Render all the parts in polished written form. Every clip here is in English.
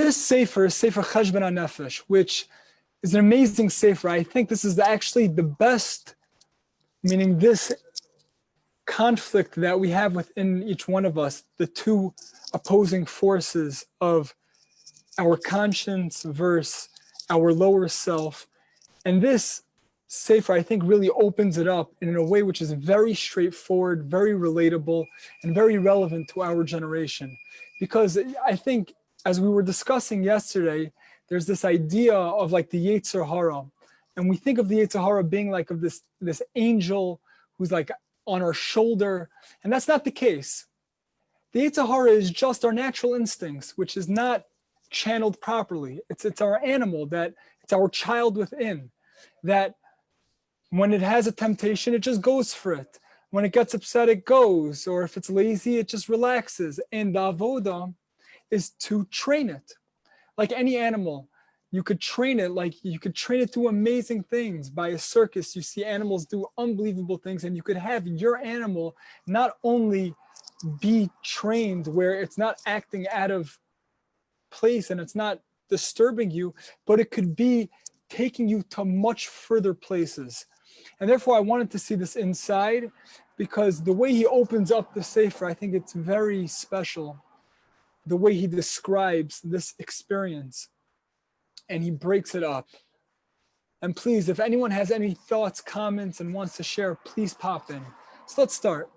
this Sefer is Sefer Cheshbon Hanefesh, which is an amazing Sefer. I think this is actually the best, meaning this conflict that we have within each one of us, the two opposing forces of our conscience versus our lower self. And this Sefer, I think, really opens it up in a way which is very straightforward, very relatable, and very relevant to our generation. Because I think, as we were discussing yesterday, there's this idea of like the Yetzer Hara. And we think of the Yetzer Hara being like of this angel who's like on our shoulder. And that's not the case. The Yetzer Hara is just our natural instincts, which is not channeled properly. It's our animal, that it's our child within, that when it has a temptation, it just goes for it. When it gets upset, it goes. Or if it's lazy, it just relaxes. And the avoda is to train it. Like any animal, you could train it, like you could train it to do amazing things. By a circus, you see animals do unbelievable things, and you could have your animal not only be trained where it's not acting out of place and it's not disturbing you, but it could be taking you to much further places. And therefore, I wanted to see this inside, because the way he opens up the Sefer, I think it's very special. The way he describes this experience, and he breaks it up. And please, if anyone has any thoughts, comments, and wants to share, please pop in. So let's start.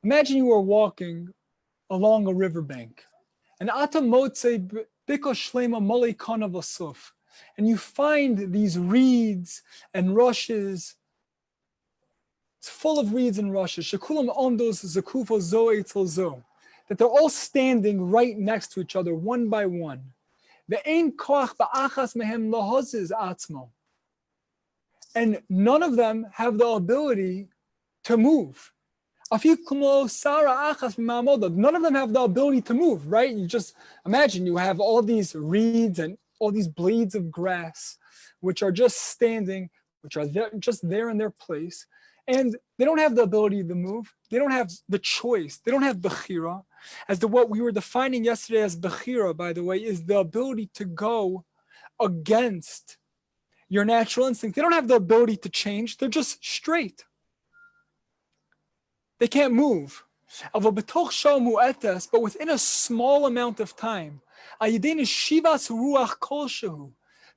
Imagine you are walking along a riverbank, and and you find these reeds and rushes. It's full of reeds and rushes. That they're all standing right next to each other, one by one. And none of them have the ability to move. None of them have the ability to move, right? You just imagine you have all these reeds and all these blades of grass, which are just standing, which are just there in their place. And they don't have the ability to move. They don't have the choice. They don't have bechira. As to what we were defining yesterday as bechira, by the way, is the ability to go against your natural instinct. They don't have the ability to change. They're just straight. They can't move. But within a small amount of time,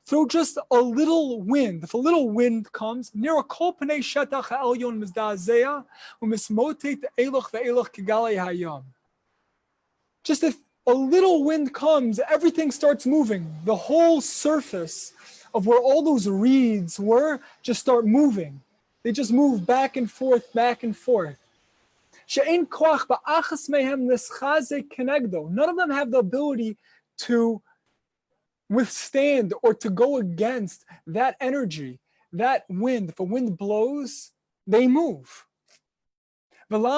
through just a little wind, if a little wind comes, just if a little wind comes, everything starts moving. The whole surface of where all those reeds were just start moving. They just move back and forth, back and forth. None of them have the ability to withstand or to go against that energy, that wind. If a wind blows, they move. None of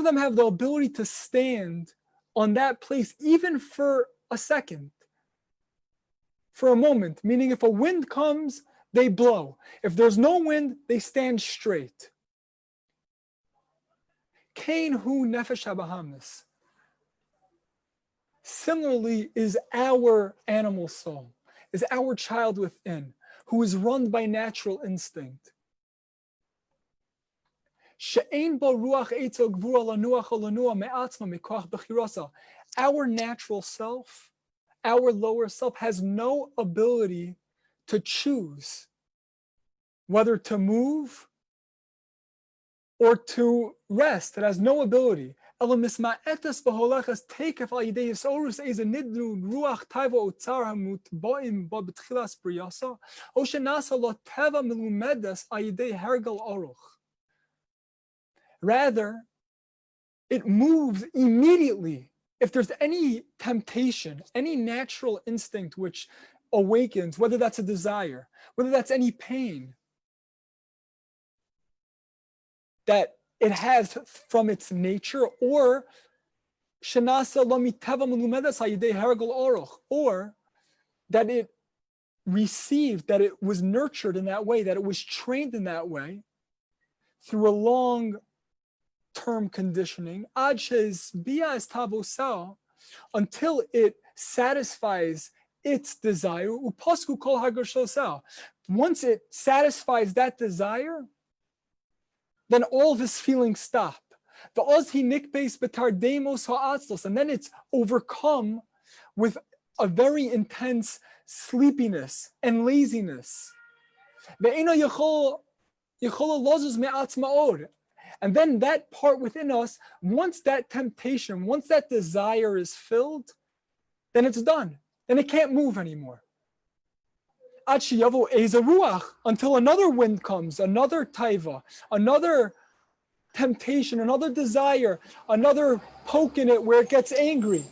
them have the ability to stand on that place even for a second, for a moment. Meaning if a wind comes, they blow. If there's no wind, they stand straight. Kain hu nefesh habahamis. Similarly is our animal soul, is our child within, who is run by natural instinct. Our natural self, our lower self, has no ability to choose whether to move or to rest. It has no ability. Rather, it moves immediately. If there's any temptation, any natural instinct which awakens, whether that's a desire, whether that's any pain that it has from its nature, or that it received, that it was nurtured in that way, that it was trained in that way through a long term conditioning, until it satisfies its desire. Once it satisfies that desire, then all of his feelings stop. And then it's overcome with a very intense sleepiness and laziness. And then that part within us, once that temptation, once that desire is filled, then it's done. Then it can't move anymore. Until another wind comes, another taiva, another temptation, another desire, another poke in it where it gets angry.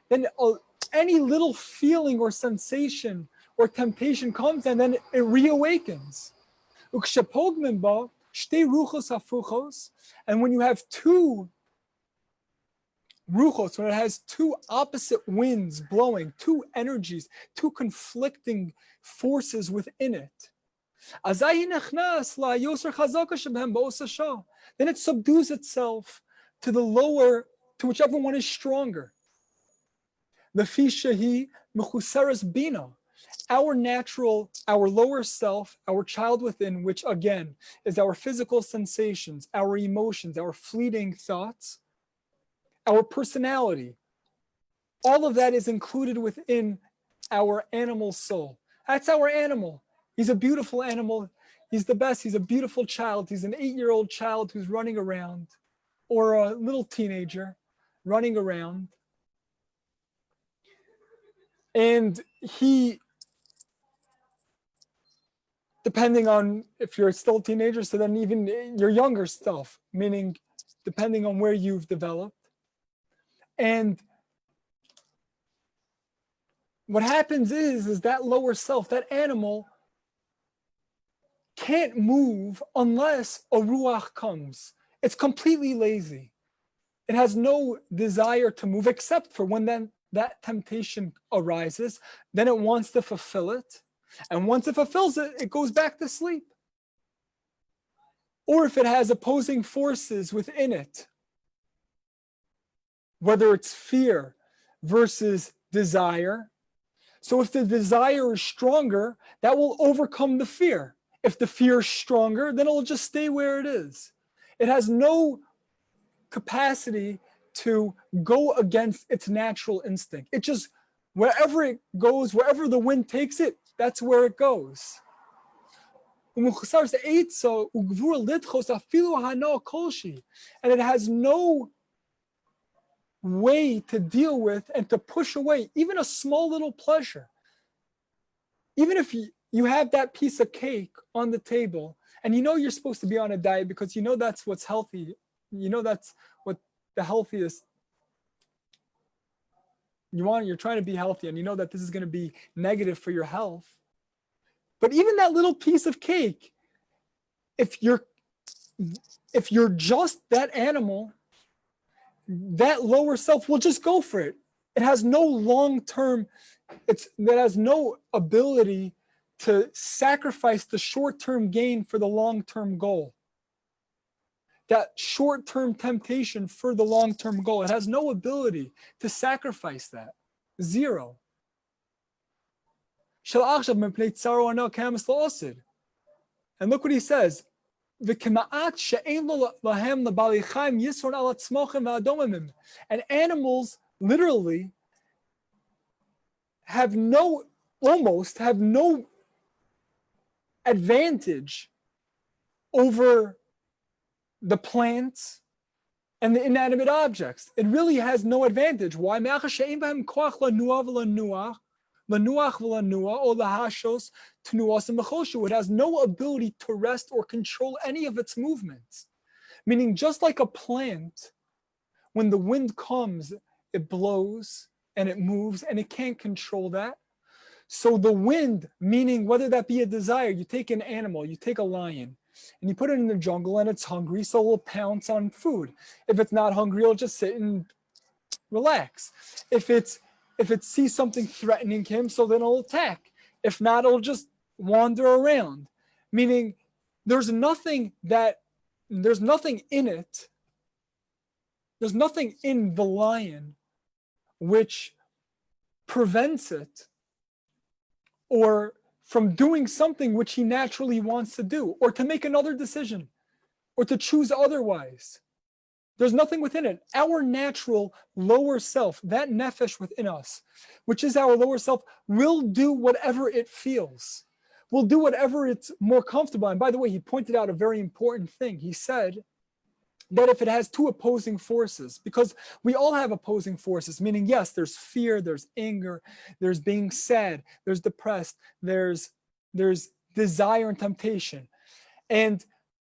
Then any little feeling or sensation or temptation comes and then it reawakens. And when you have two ruchos, when it has two opposite winds blowing, two energies, two conflicting forces within it, then it subdues itself to the lower, to whichever one is stronger. The fishahi mechuseres bina, our natural, our lower self, our child within, which again is our physical sensations, our emotions, our fleeting thoughts, our personality. All of that is included within our animal soul. That's our animal. He's a beautiful animal. He's the best. He's a beautiful child. He's an 8-year-old child who's running around, or a little teenager running around. And he, depending on if you're still a teenager, so then even your younger self, meaning depending on where you've developed. And what happens is that lower self, that animal, can't move unless a ruach comes. It's completely lazy. It has no desire to move except for when then that temptation arises, then it wants to fulfill it. And once it fulfills it, it goes back to sleep. Or if it has opposing forces within it, whether it's fear versus desire. So if the desire is stronger, that will overcome the fear. If the fear is stronger, then it'll just stay where it is. It has no capacity to go against its natural instinct. It just, wherever it goes, wherever the wind takes it, that's where it goes. And it has no way to deal with and to push away even a small little pleasure. Even if you have that piece of cake on the table and you know you're supposed to be on a diet because you know that's what's healthy, you know that's what the healthiest, you're trying to be healthy and you know that this is going to be negative for your health. But even that little piece of cake, if you're just that animal, that lower self will just go for it. It has no long-term, it has no ability to sacrifice the short-term gain for the long-term goal. That short-term temptation for the long-term goal. It has no ability to sacrifice that. Zero. And look what he says. And animals literally have no advantage over the plants and the inanimate objects. It really has no advantage. Why? It has no ability to rest or control any of its movements. Meaning, just like a plant, when the wind comes, it blows and it moves and it can't control that. So the wind, meaning whether that be a desire, you take an animal, you take a lion, and you put it in the jungle and it's hungry, so it'll pounce on food. If it's not hungry, it'll just sit and relax. If it sees something threatening him, so then it'll attack. If not, it'll just wander around. meaning there's nothing in it. There's nothing in the lion which prevents it or from doing something which he naturally wants to do, or to make another decision, or to choose otherwise. There's nothing within it. Our natural lower self, that nefesh within us, which is our lower self, will do whatever it feels, will do whatever it's more comfortable. And by the way, he pointed out a very important thing. He said that if it has two opposing forces, because we all have opposing forces, meaning, yes, there's fear, there's anger, there's being sad, there's depressed, there's desire and temptation. And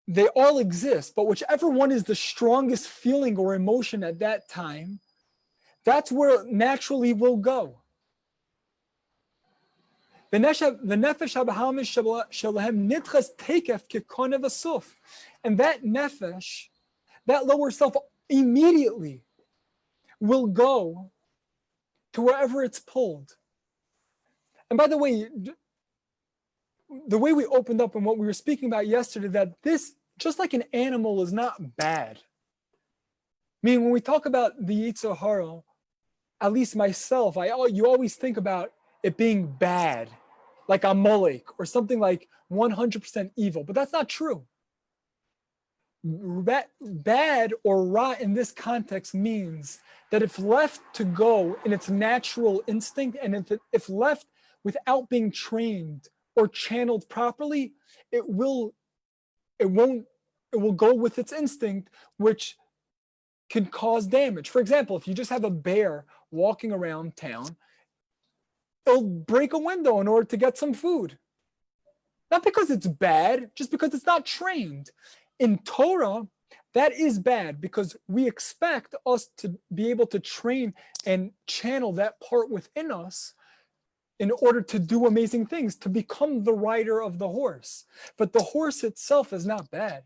they all exist, but whichever one is the strongest feeling or emotion at that time, that's where it naturally will go. The nefesh habahamish shalahem nitchas tekef kikonev asuf. And that nefesh, that lower self, immediately will go to wherever it's pulled. And by the way we opened up and what we were speaking about yesterday, that this, just like an animal, is not bad. Meaning, when we talk about the Yetzer Hara, at least myself, you always think about it being bad, like Amalek or something like 100% evil, but that's not true. Bad or Ra in this context means that if left to go in its natural instinct, and if left without being trained or channeled properly, it will go with its instinct, which can cause damage. For example, if you just have a bear walking around town, it'll break a window in order to get some food. Not because it's bad, just because it's not trained. In Torah, that is bad, because we expect us to be able to train and channel that part within us in order to do amazing things, to become the rider of the horse. But the horse itself is not bad.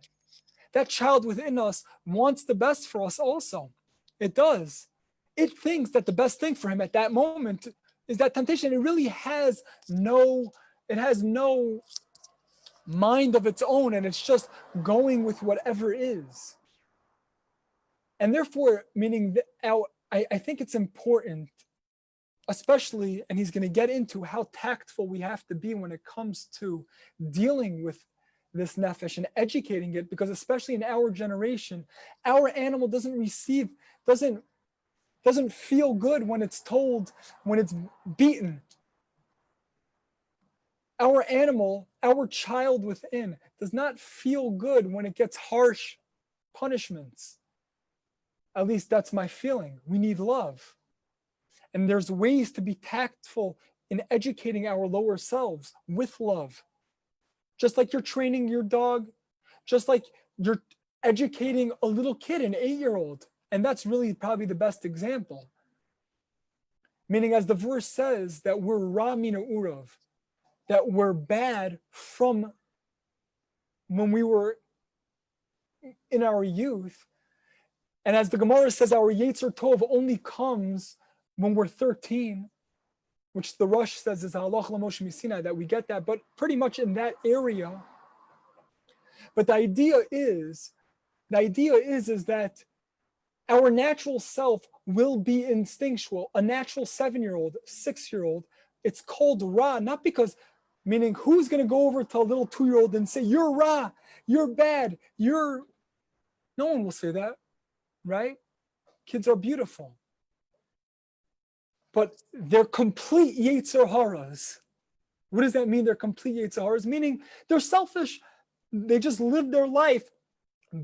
That child within us wants the best for us also. It does. It thinks that the best thing for him at that moment is that temptation. It really has no mind of its own, and it's just going with whatever is. And therefore, meaning I think it's important, especially, and he's going to get into how tactful we have to be when it comes to dealing with this nefesh and educating it, because especially in our generation, our animal doesn't feel good when it's told, when it's beaten. Our animal, our child within, does not feel good when it gets harsh punishments. At least that's my feeling. We need love. And there's ways to be tactful in educating our lower selves with love. Just like you're training your dog, just like you're educating a little kid, an 8-year-old. And that's really probably the best example. Meaning, as the verse says, that we're ra mina urav, that we're bad from when we were in our youth. And as the Gemara says, our Yetzer Tov only comes when we're 13, which the Rush says is halach l'Moshe Misinai, that we get that, but pretty much in that area. But the idea is that our natural self will be instinctual. A natural 7-year-old, 6-year-old, it's called Ra, not because, meaning who's going to go over to a little 2-year-old and say, you're Ra, you're bad, no one will say that, right? Kids are beautiful. But they're complete Yetzer Haras. What does that mean, they're complete Yetzer Haras? Meaning they're selfish. They just live their life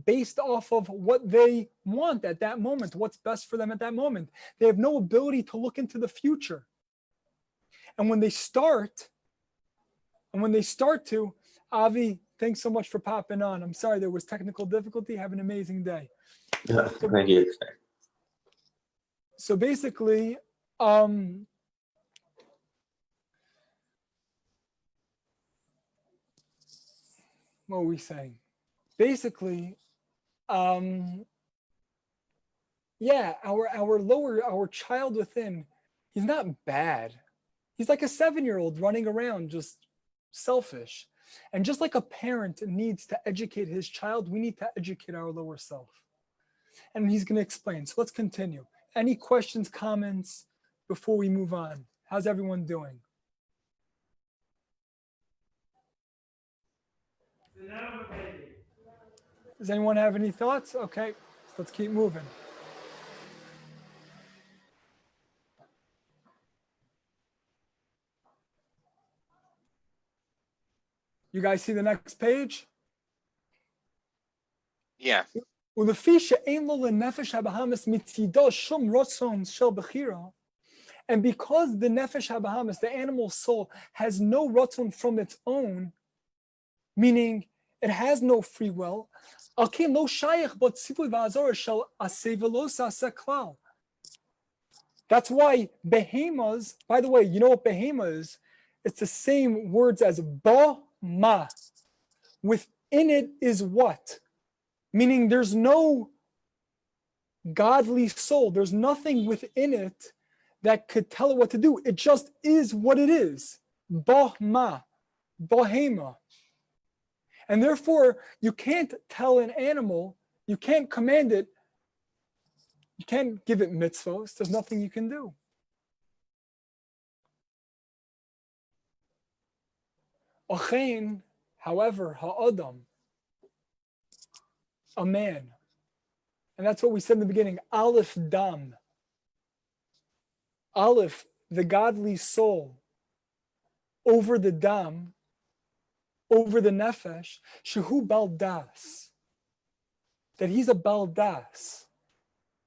based off of what they want at that moment, what's best for them at that moment. They have no ability to look into the future. And when they start to, Avi, thanks so much for popping on. I'm sorry there was technical difficulty. Have an amazing day. Yeah, thank you. So basically, what were we saying? Basically, our child within, he's not bad. He's like a 7-year-old running around just selfish. And just like a parent needs to educate his child, we need to educate our lower self. And he's going to explain. So let's continue. Any questions, comments before we move on? How's everyone doing? Does anyone have any thoughts? Okay, so let's keep moving. You guys see the next page? Yeah. ולפי שאין לו לנפש הבהמס מצידו שום רצון של בחירה, and because the nefesh habahamis, the animal soul, has no ratzon from its own, meaning it has no free will, that's why behemoths, by the way, you know what behema is? It's the same words as ba, ma. Within it is what? Meaning there's no godly soul. There's nothing within it that could tell it what to do. It just is what it is. Bah-ma, bahema. And therefore, you can't tell an animal, you can't command it, you can't give it mitzvos. There's nothing you can do. Achein, however, ha'adam, a man. And that's what we said in the beginning, Aleph Dam. Aleph, the godly soul, over the Dam, over the Nefesh, Shehu Baldas. That he's a Baldas.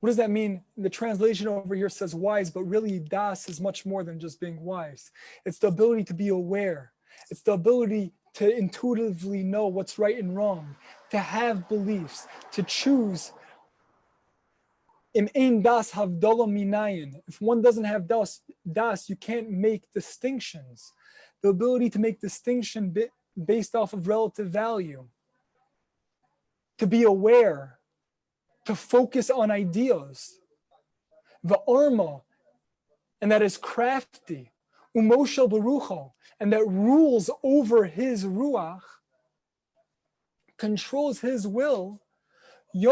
What does that mean? The translation over here says wise, but really Das is much more than just being wise. It's the ability to be aware. It's the ability to intuitively know what's right and wrong, to have beliefs, to choose. If one doesn't have das, you can't make distinctions. The ability to make distinction based off of relative value, to be aware, to focus on ideas. The arma, and that is crafty, umoshel berucho, and that rules over his ruach, controls his will. He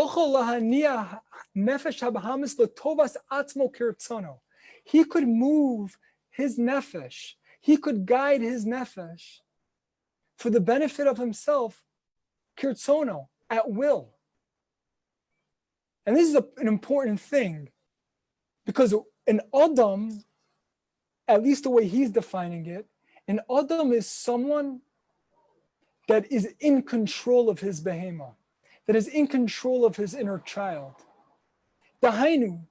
could move his nefesh, he could guide his nefesh for the benefit of himself, kirtzono, at will. And this is an important thing, because an Adam, at least the way he's defining it, an Adam is someone that is in control of his behema, that is in control of his inner child. Dahainu,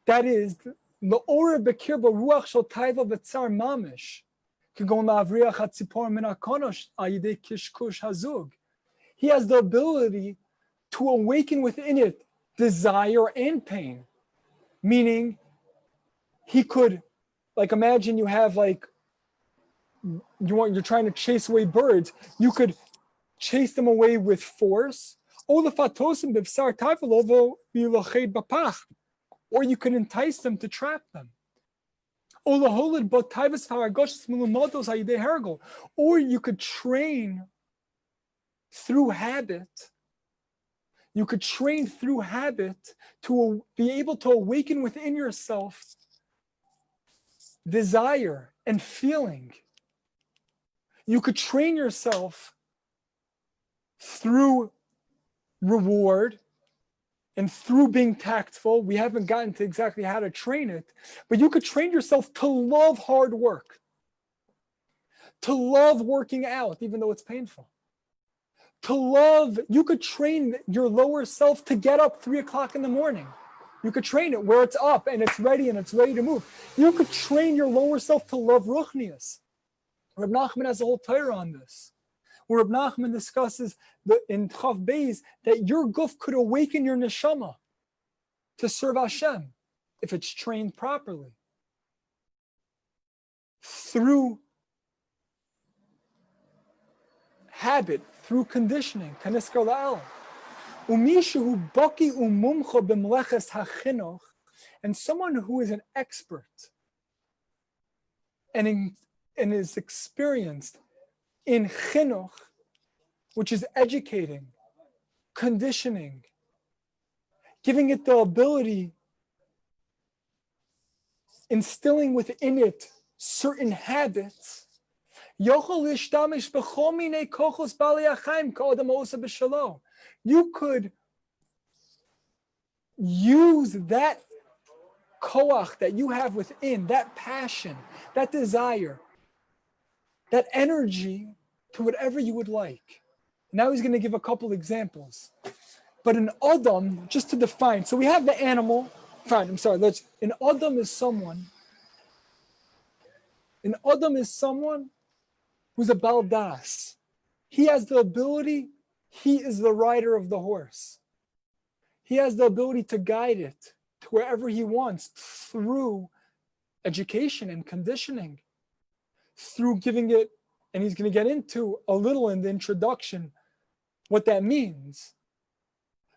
that is, l'ora bekirba ruach shel taiva v'tzar mamish, k'gon la'avriach hatzipor min hakonosh al yidei kishkush hazug. He has the ability to awaken within it desire and pain, meaning he could, like, imagine you have you're trying to chase away birds, you could chase them away with force, or you can entice them to trap them. Or you could train through habit. You could train through habit to be able to awaken within yourself desire and feeling. You could train yourself through reward and through being tactful. We haven't gotten to exactly how to train it, but you could train yourself to love hard work, to love working out, even though it's painful. To love, you could train your lower self to get up 3 o'clock in the morning. You could train it where it's up and it's ready to move. You could train your lower self to love ruchnias. Reb Nachman has a whole Torah on this, where Reb Nachman discusses in Chav Beis that your guf could awaken your neshama to serve Hashem if it's trained properly through habit, through conditioning. Kaniskar la'el. Umishu baki umumcha b'mleches hachinuch, and someone who is an expert and is experienced in chinuch, which is educating, conditioning, giving it the ability, instilling within it certain habits, you could use that koach that you have within, that passion, that desire, that energy to whatever you would like. Now he's going to give a couple examples. But an Adam, just to define, so we have the animal. Fine, I'm sorry. An Adam is someone who's a baldas. He has the ability, he is the rider of the horse. He has the ability to guide it to wherever he wants through education and conditioning, through giving it, and he's going to get into a little in the introduction what that means.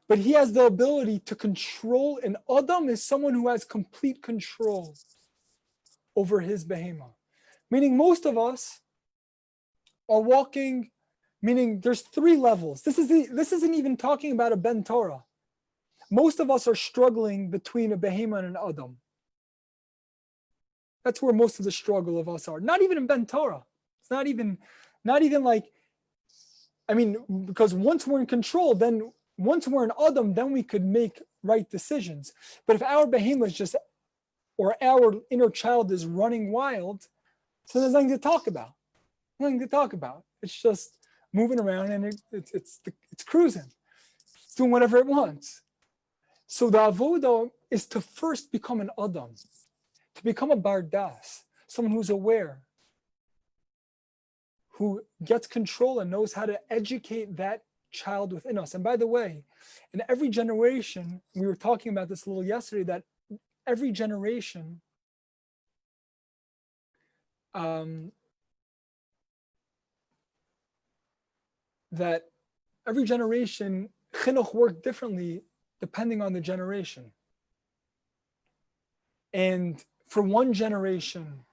But he has the ability to control. An Adam is someone who has complete control over his behemoth. Meaning most of us are walking, meaning there's 3 levels. This isn't even talking about a Ben Torah. Most of us are struggling between a behemoth and an Adam. That's where most of the struggle of us are. Not even in Ben Torah. It's not even like, because once we're in control, then once we're an Adam, then we could make right decisions. But if our behemoth is just, or our inner child is running wild, so there's nothing to talk about. Nothing to talk about. It's just moving around and it's cruising. It's doing whatever it wants. So the avodah is to first become an Adam, to become a bardas, someone who's aware, who gets control and knows how to educate that child within us. And by the way, in every generation, we were talking about this a little yesterday, that every generation chinuch worked differently depending on the generation. And for one generation,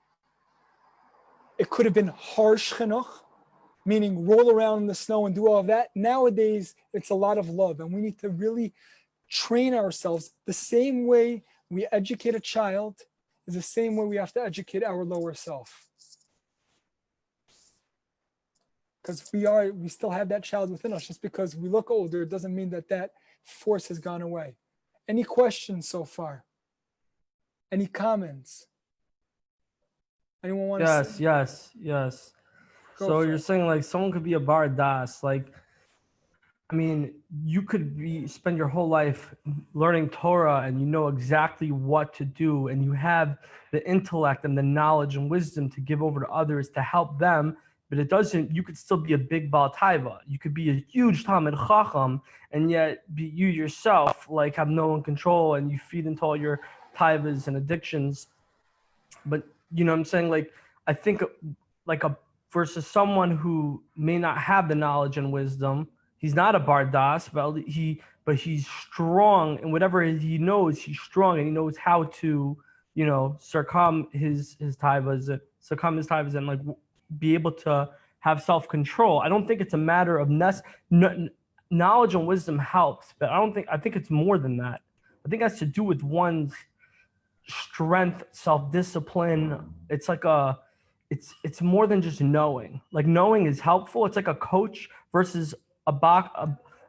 it could have been harsh chinuch, meaning roll around in the snow and do all of that. Nowadays, it's a lot of love, and we need to really train ourselves. The same way we educate a child is the same way we have to educate our lower self. Because we still have that child within us. Just because we look older, it doesn't mean that force has gone away. Any questions so far? Any comments? Anyone want to say? Yes. So you're it. saying like someone could be a bar das, you could spend your whole life learning Torah and you know exactly what to do, and you have the intellect and the knowledge and wisdom to give over to others to help them, but you could still be a big Baal Taiva. You could be a huge Talmid Chacham and yet you yourself have no control, and you feed into all your Taivas and addictions. But you know what I'm saying? I think versus someone who may not have the knowledge and wisdom. He's not a bardas, but he's strong, and whatever he knows, he's strong, and he knows how to, circum his taivas and be able to have self-control. I don't think it's a matter of knowledge and wisdom helps, but I think it's more than that. I think it has to do with one's strength, self-discipline. It's more than just knowing. Knowing is helpful. It's like a coach versus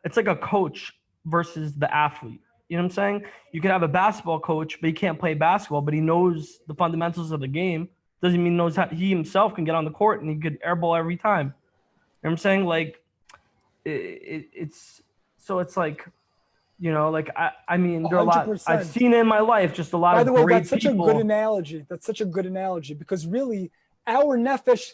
it's like a coach versus the athlete. You know what I'm saying? You could have a basketball coach, but he can't play basketball, but he knows the fundamentals of the game. Doesn't mean knows how he himself can get on the court and he could airball every time. You know what I'm saying? There are a lot 100%. I've seen in my life, just a lot of great people. By the way, that's such a good analogy. That's such a good analogy, because really our nefesh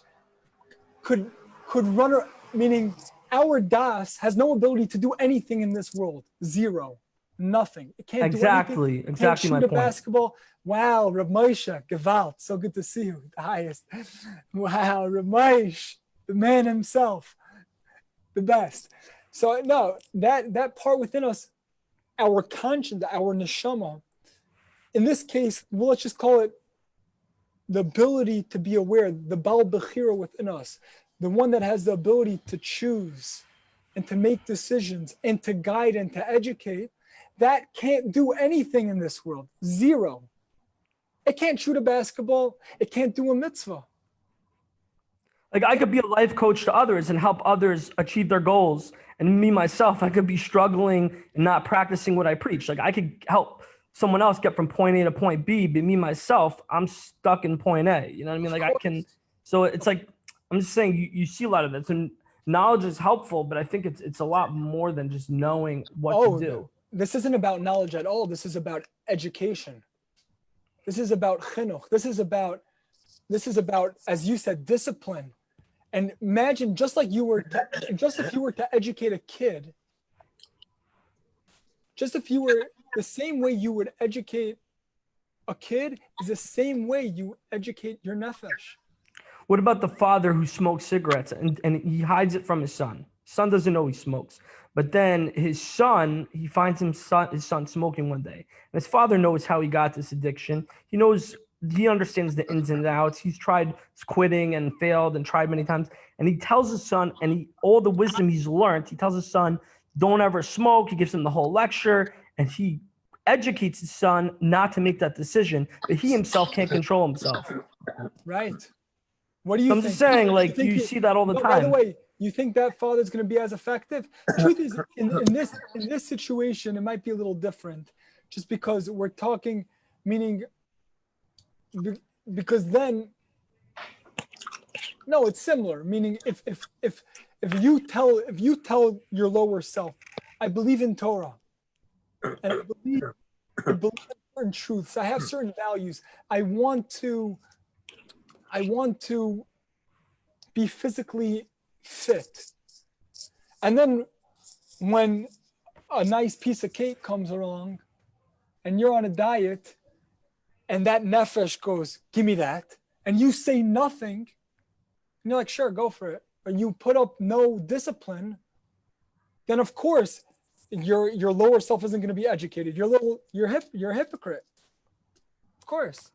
could run, meaning our das has no ability to do anything in this world. Zero. Nothing. It can't do anything. Exactly Can't shoot my a point. basketball. Wow, Reb Moshe, Gewalt. So good to see you. The highest. Wow, Reb Moshe, the man himself. The best. So no, that part within us, our conscience, our neshama, in this case, well, let's just call it the ability to be aware, the Baal Bechira within us, the one that has the ability to choose and to make decisions and to guide and to educate, that can't do anything in this world. Zero. It can't shoot a basketball. It can't do a mitzvah. Like I could be a life coach to others and help others achieve their goals. And me, myself, I could be struggling and not practicing what I preach. Like I could help someone else get from point A to point B, but me, myself, I'm stuck in point A. You know what I mean? Like I can, so it's like, I'm just saying you see a lot of this and knowledge is helpful, but I think it's a lot more than just knowing what to do. This isn't about knowledge at all. This is about education. This is about chinuch. This is about, as you said, discipline. And imagine just if you were to educate a kid, the same way you would educate a kid is the same way you educate your nefesh. What about the father who smokes cigarettes and he hides it from his son? Son doesn't know he smokes. But then his son, he finds his son smoking one day. And his father knows how he got this addiction. He understands the ins and outs. He's tried quitting and failed and tried many times. And he tells his son, and all the wisdom he's learned, he tells his son, don't ever smoke. He gives him the whole lecture. And he educates his son not to make that decision. But he himself can't control himself. Right. What do you think? I'm just saying, like, you see that all the time. By the way, you think that father's going to be as effective? Truth is, in this situation, it might be a little different, just because we're talking, meaning, because then, no, it's similar. Meaning, if you tell your lower self, I believe in Torah, and I believe in certain truths. I have certain values. I want to be physically fit. And then when a nice piece of cake comes along and you're on a diet and that nefesh goes, give me that, and you say nothing, and you're like, sure, go for it, but you put up no discipline, then of course your lower self isn't going to be educated. You're a hypocrite. Of course.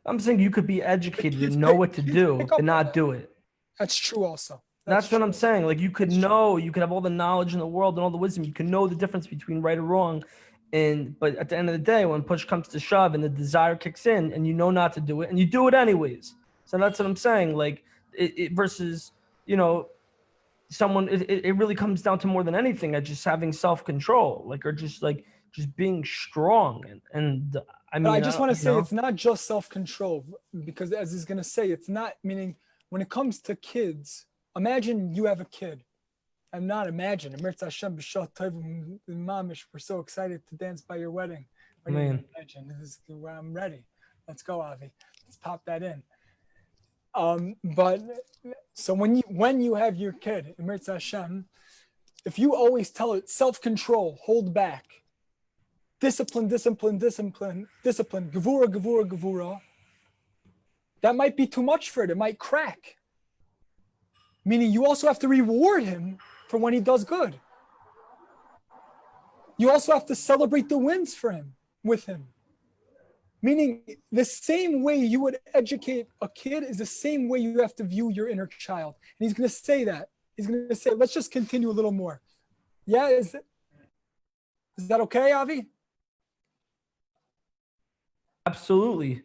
I'm saying you could be educated and know what to do and not do it. That's true also. That's what I'm saying. Like you could know, you could have all the knowledge in the world and all the wisdom. You can know the difference between right or wrong. But at the end of the day, when push comes to shove and the desire kicks in and you know not to do it and you do it anyways. So that's what I'm saying. Like it versus, someone, it really comes down to more than anything at just having self-control, or just being strong. And I mean, but I just want to say it's not just self-control, because as he's going to say, it's not, meaning when it comes to kids, imagine you have a kid. I'm not imagine. We're so excited to dance by your wedding. Man. I'm ready. Let's go, Avi. Let's pop that in. But so when you have your kid, if you always tell it self-control, hold back, discipline, gevura, that might be too much for it. It might crack. Meaning you also have to reward him for when he does good. You also have to celebrate the wins with him. Meaning the same way you would educate a kid is the same way you have to view your inner child. And he's going to say that. He's going to say, let's just continue a little more. Yeah, is that okay, Avi? Absolutely.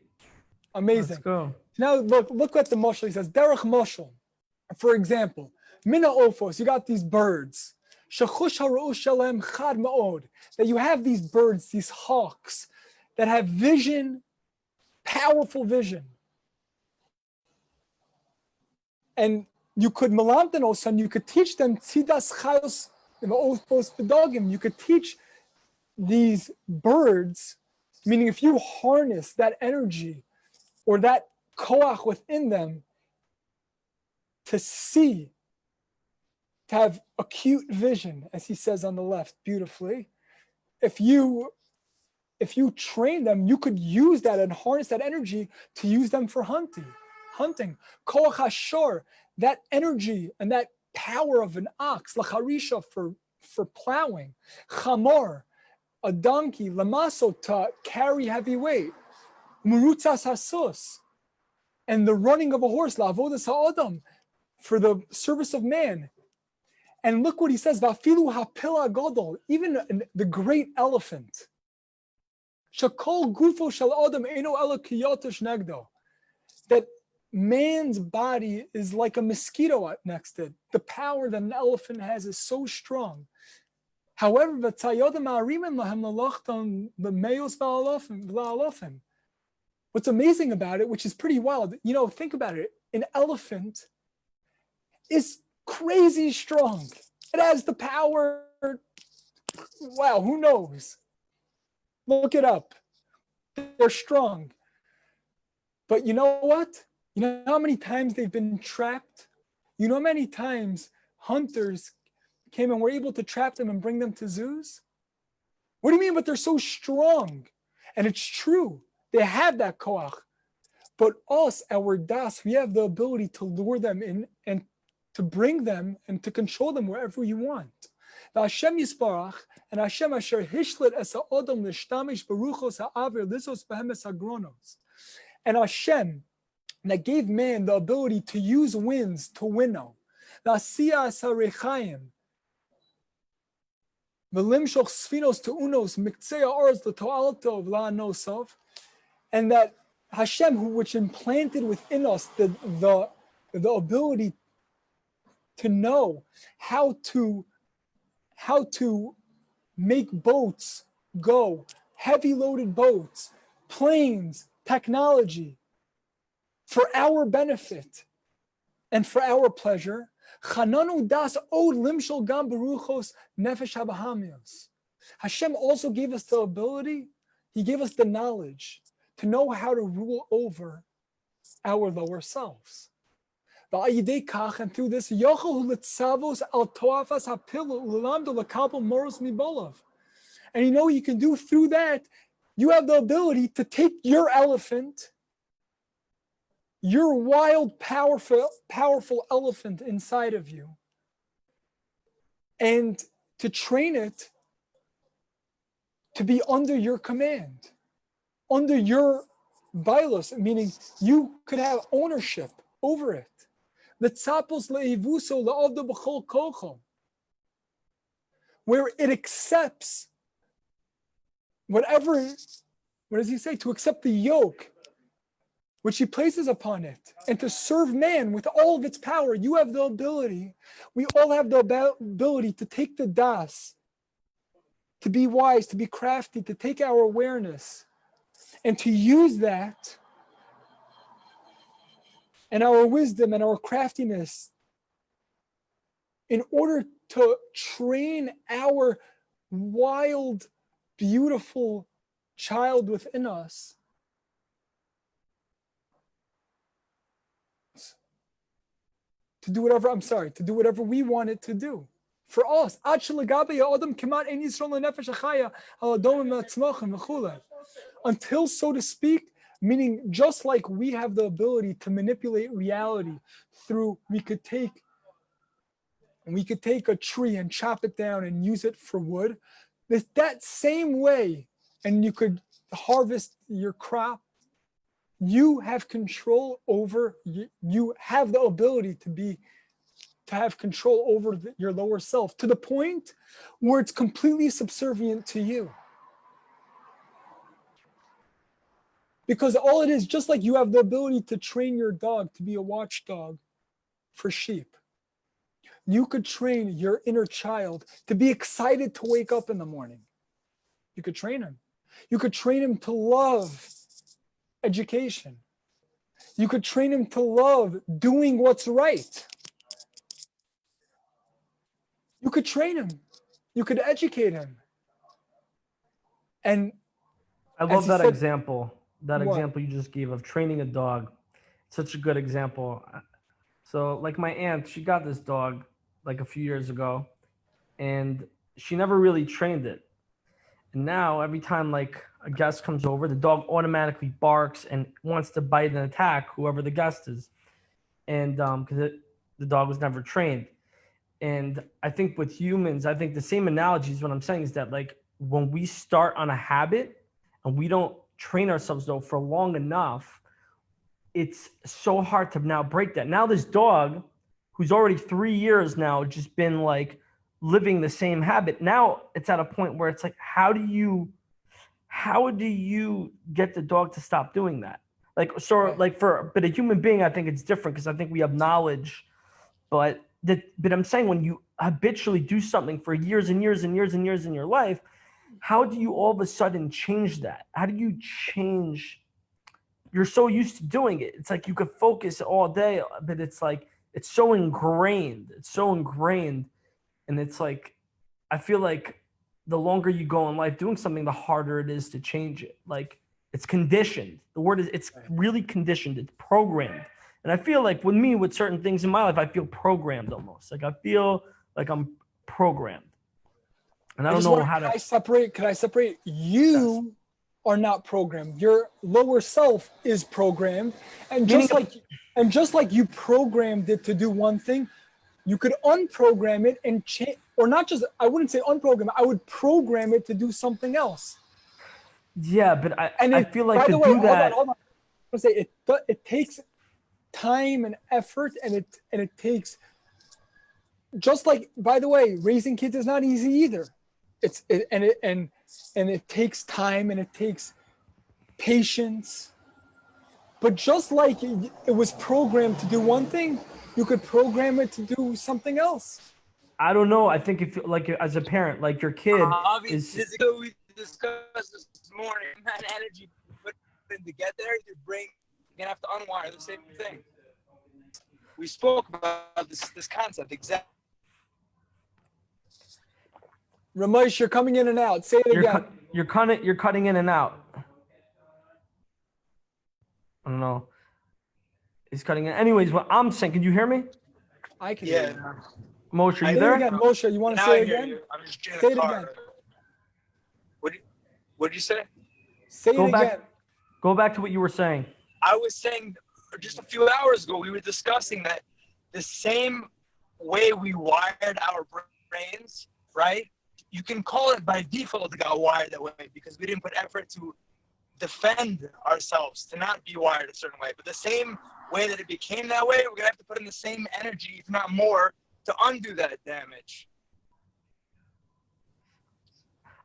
Amazing. Let's go. Now look what the mashal, he says, derech mashal. For example, mina ophos, you got these birds. Shechush haru'ush shalem chad ma'od. That you have these birds, these hawks, that have vision, powerful vision. And you could melamtenos, and you could teach them tzidas chayos ophos v'dogim. You could teach these birds, meaning if you harness that energy or that koach within them to see, to have acute vision, as he says on the left beautifully, if you train them, you could use that and harness that energy to use them for hunting. Koach hashor, that energy and that power of an ox, lacharisha, for plowing, chamor, a donkey, lamaso, to carry heavy weight, murutzas hasus, and the running of a horse, la'avodas ha'adam, for the service of man. And look what he says, va'afilu ha'pil ha'gadol, even the great elephant. Shakol gufo shel adam eino ela kiyotosh negdo, that man's body is like a mosquito next to it. The power that an elephant has is so strong. However, what's amazing about it, which is pretty wild, think about it. An elephant is crazy strong. It has the power. Wow, who knows? Look it up. They're strong. But you know what? You know how many times they've been trapped? You know how many times hunters came and were able to trap them and bring them to zoos? What do you mean, but they're so strong? And it's true. They have that koach. But us, our das, we have the ability to lure them in and to bring them and to control them wherever you want. Hashem Yisparach, and Hashem asher hishlit es ha'odom l'shtamish beruchos ha'avir lizos behemes hagronos. And Hashem, that gave man the ability to use winds to winnow. La'asiyah es ha'rechaim, v'limshoch sfinos tu'unos miktzei ha'orz l'to'alto v'la'anosov. And that Hashem, which implanted within us the ability to know how to make boats go, heavy loaded boats, planes, technology, for our benefit and for our pleasure. Chananu das od limshol gam beruchos nefesh habahamios. Hashem also gave us the ability, he gave us the knowledge to know how to rule over our lower selves. And through this, and you can do through that, you have the ability to take your elephant, your wild, powerful elephant inside of you, and to train it to be under your command, under your bailos, meaning you could have ownership over it. Where it accepts whatever, what does he say? To accept the yoke which he places upon it and to serve man with all of its power. You have the ability, we all have the ability to take the das, to be wise, to be crafty, to take our awareness and to use that and our wisdom and our craftiness in order to train our wild, beautiful child within us to do whatever we want it to do. For us, until, so to speak, meaning just like we have the ability to manipulate reality through, we could take a tree and chop it down and use it for wood, that same way, and you could harvest your crop, you have control over, you have the ability to have control over your lower self to the point where it's completely subservient to you. Because all it is, just like you have the ability to train your dog to be a watchdog for sheep, you could train your inner child to be excited to wake up in the morning. You could train him. You could train him to love education. You could train him to love doing what's right. You could train him. You could educate him. And I love that example. That example you just gave of training a dog. Such a good example. So like my aunt, she got this dog like a few years ago and she never really trained it. And now every time like a guest comes over, the dog automatically barks and wants to bite and attack whoever the guest is. And because the dog was never trained. And I think with humans, I think the same analogy is what I'm saying is that like when we start on a habit and we don't train ourselves though for long enough, it's so hard to now break that. Now this dog, who's already 3 years now, just been like living the same habit. Now it's at a point where it's like, how do you get the dog to stop doing that? Like, so like but a human being, I think it's different because I think we have knowledge, but I'm saying when you habitually do something for years and years and years and years in your life, how do you all of a sudden change that? How do you change? You're so used to doing it. It's like you could focus all day, but it's like it's so ingrained. It's so ingrained. And it's like I feel like the longer you go in life doing something, the harder it is to change it. Like it's conditioned. The word is it's really conditioned. It's programmed. And I feel like with me, with certain things in my life, I feel programmed almost. Like I feel like I'm programmed. And I don't know how to. Could I separate? You are not programmed. Your lower self is programmed, and just like you programmed it to do one thing, you could unprogram it and change, or not just. I wouldn't say unprogram it. I would program it to do something else. Yeah, but I feel like to do that. Hold on. I want to say it takes time and effort, and it takes. Just like, by the way, raising kids is not easy either. It takes time and it takes patience. But just like it was programmed to do one thing, you could program it to do something else. I don't know. I think if like as a parent, like your kid is. We discussed this morning. That energy put in to get there, your brain you're gonna have to unwire the same thing. We spoke about this concept exactly. Ramesh, you're coming in and out. Say it again. You're cutting in and out. I don't know. He's cutting in. Anyways, what I'm saying, can you hear me? I can hear you. Moshe, are you there? Again. Moshe, you want to say it again? I'm just say it again. What did you say? Say it again. Go back to what you were saying. I was saying just a few hours ago, we were discussing that the same way we wired our brains, right? You can call it by default it got wired that way because we didn't put effort to defend ourselves, to not be wired a certain way. But the same way that it became that way, we're going to have to put in the same energy, if not more, to undo that damage.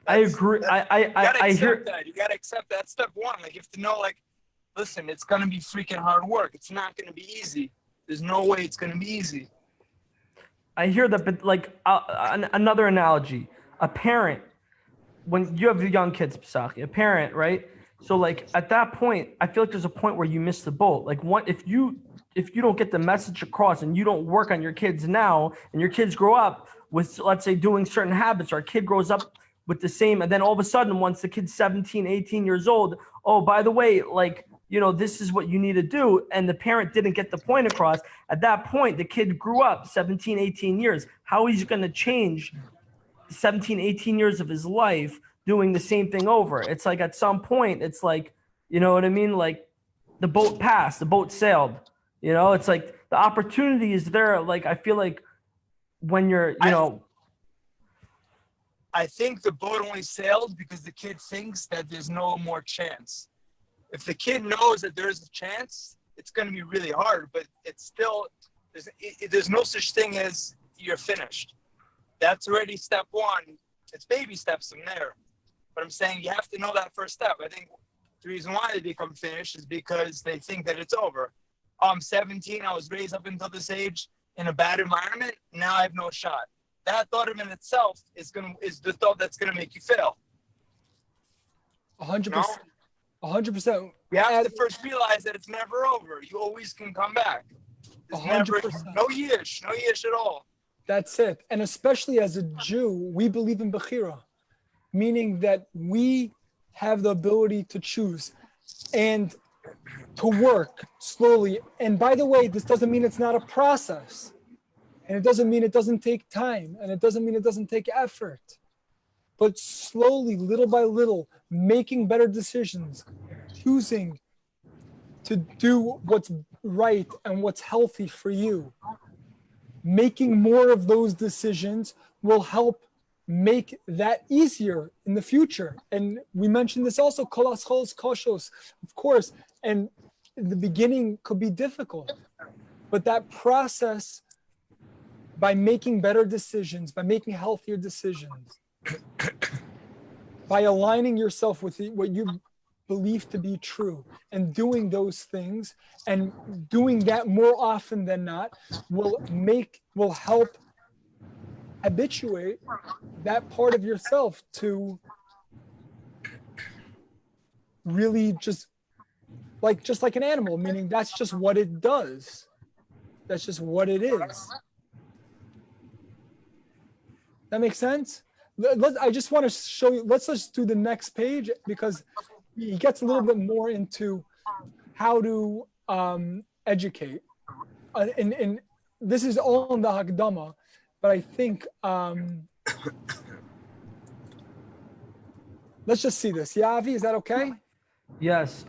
I agree. I hear that. You got to accept that. Step one. Like, you have to know, like, listen, it's going to be freaking hard work. It's not going to be easy. There's no way it's going to be easy. I hear that, but like another analogy, a parent, when you have young kids, Pesach, a parent, right? So like at that point, I feel like there's a point where you miss the boat. Like if you don't get the message across and you don't work on your kids now, and your kids grow up with, let's say, doing certain habits, or a kid grows up with the same, and then all of a sudden, once the kid's 17, 18 years old, oh, by the way, like, you know, this is what you need to do. And the parent didn't get the point across. At that point, the kid grew up 17, 18 years. How he's going to change 17, 18 years of his life doing the same thing over? It's like at some point, it's like, you know what I mean? Like the boat passed, the boat sailed, you know, it's like the opportunity is there. Like, I feel like when you're, you know. I think the boat only sailed because the kid thinks that there's no more chance. If the kid knows that there's a chance, it's going to be really hard, but it's still, there's no such thing as you're finished. That's already step one. It's baby steps from there. But I'm saying you have to know that first step. I think the reason why they become finished is because they think that it's over. I'm 17. I was raised up until this age in a bad environment. Now I have no shot. That thought in itself is the thought that's going to make you fail. 100%. 100%. You have to first realize that it's never over. You always can come back. 100%. No yish at all. That's it. And especially as a Jew, we believe in Bechira, meaning that we have the ability to choose and to work slowly. And by the way, this doesn't mean it's not a process. And it doesn't mean it doesn't take time. And it doesn't mean it doesn't take effort. But slowly, little by little, making better decisions, choosing to do what's right and what's healthy for you. Making more of those decisions will help make that easier in the future. And we mentioned this also, kolas cholos koshos, of course. And in the beginning could be difficult, but that process, by making better decisions, by making healthier decisions, by aligning yourself with what you believe to be true and doing those things and doing that more often than not will help habituate that part of yourself to really just like an animal, meaning that's just what it does. That's just what it is. That makes sense? I just want to show you, let's just do the next page because he gets a little bit more into how to educate. And this is all in the Hakdama, but I think, let's just see this. Yeah, Avi, is that okay? Yes.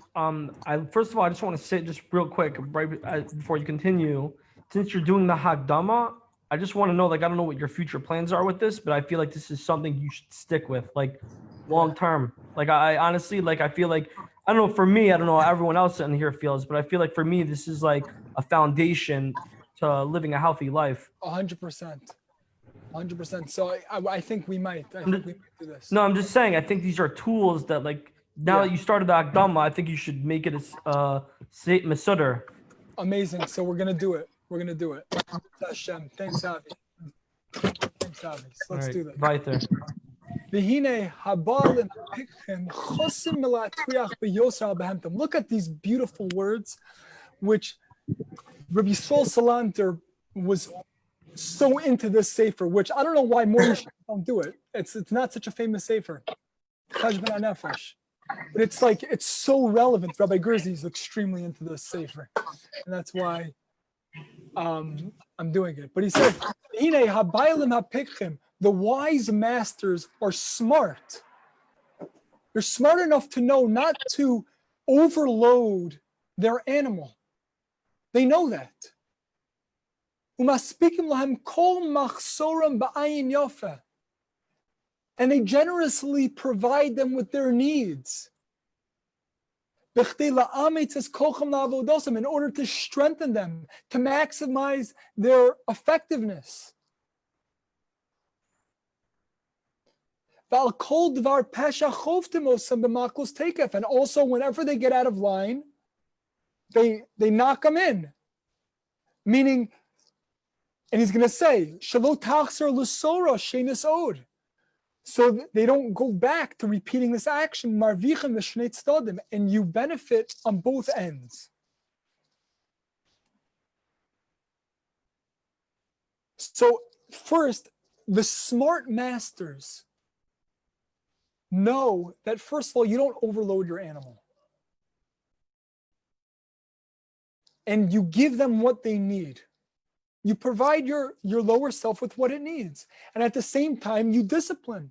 First of all, I just want to say just real quick, right before you continue, since you're doing the Hagdama, I just want to know, like, I don't know what your future plans are with this, but I feel like this is something you should stick with, like, long term. Like, I honestly, like, I feel like, I don't know, for me, I don't know how everyone else in here feels, but I feel like for me, this is like a foundation to living a healthy life. 100%. 100%. So I think we might. I think we might do this. No, I'm just saying, I think these are tools that, like, now that you started the Akdama, I think you should make it a Masudar. Amazing. So we're going to do it. We're going to do it. Hashem. Thanks, Avi. Thanks, Avi. So let's do that. Weiter. Look at these beautiful words, which Rabbi Sol Salanter was so into this Sefer, which I don't know why more don't do it. It's not such a famous Sefer. Cheshbon Hanefesh. But it's so relevant. Rabbi Gerzi is extremely into this Sefer. And that's why I'm doing it. But he says, the wise masters are smart. They're smart enough to know not to overload their animal. They know that. And they generously provide them with their needs in order to strengthen them, to maximize their effectiveness. And also, whenever they get out of line, they knock them in. Meaning, and he's going to say, so they don't go back to repeating this action, and you benefit on both ends. So first, the smart masters know that, first of all, you don't overload your animal. And you give them what they need. You provide your lower self with what it needs. And at the same time, you discipline.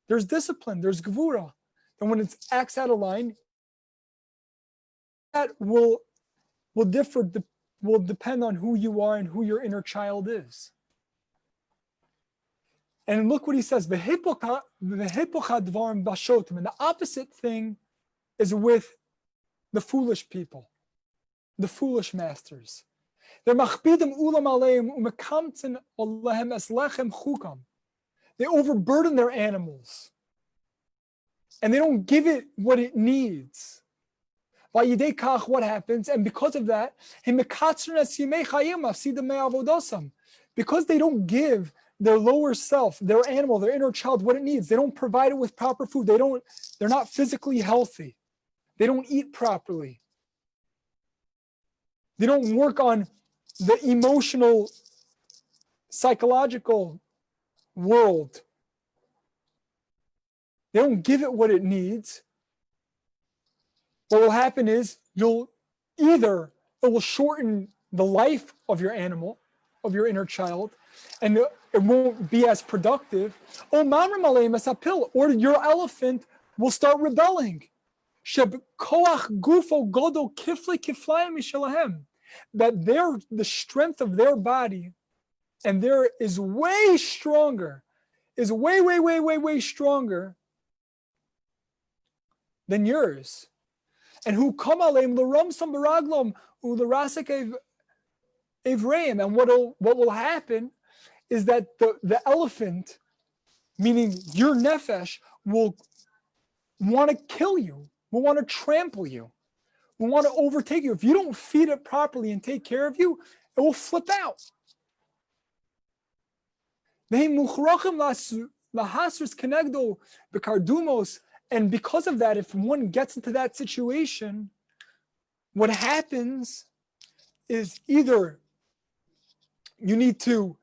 There's discipline, there's gevura. And when it acts out of line, that will depend on who you are and who your inner child is. And look what he says, and the opposite thing is with the foolish people, the foolish masters. They overburden their animals and they don't give it what it needs. What happens? And because of that, because they don't give their lower self, their animal, their inner child, what it needs, they don't provide it with proper food. They're not physically healthy. They don't eat properly. They don't work on the emotional, psychological world. They don't give it what it needs. What will happen is it will shorten the life of your animal, of your inner child, and it won't be as productive. Or your elephant will start rebelling. That the strength of their body and there is way stronger, is way stronger than yours. and who come aleim l'ramsam b'raglom u'lerasek evreim. And what will happen is that the elephant, meaning your nefesh, will want to kill you, will want to trample you, will want to overtake you. If you don't feed it properly and take care of you, it will flip out. And because of that, if one gets into that situation, what happens is either you need to,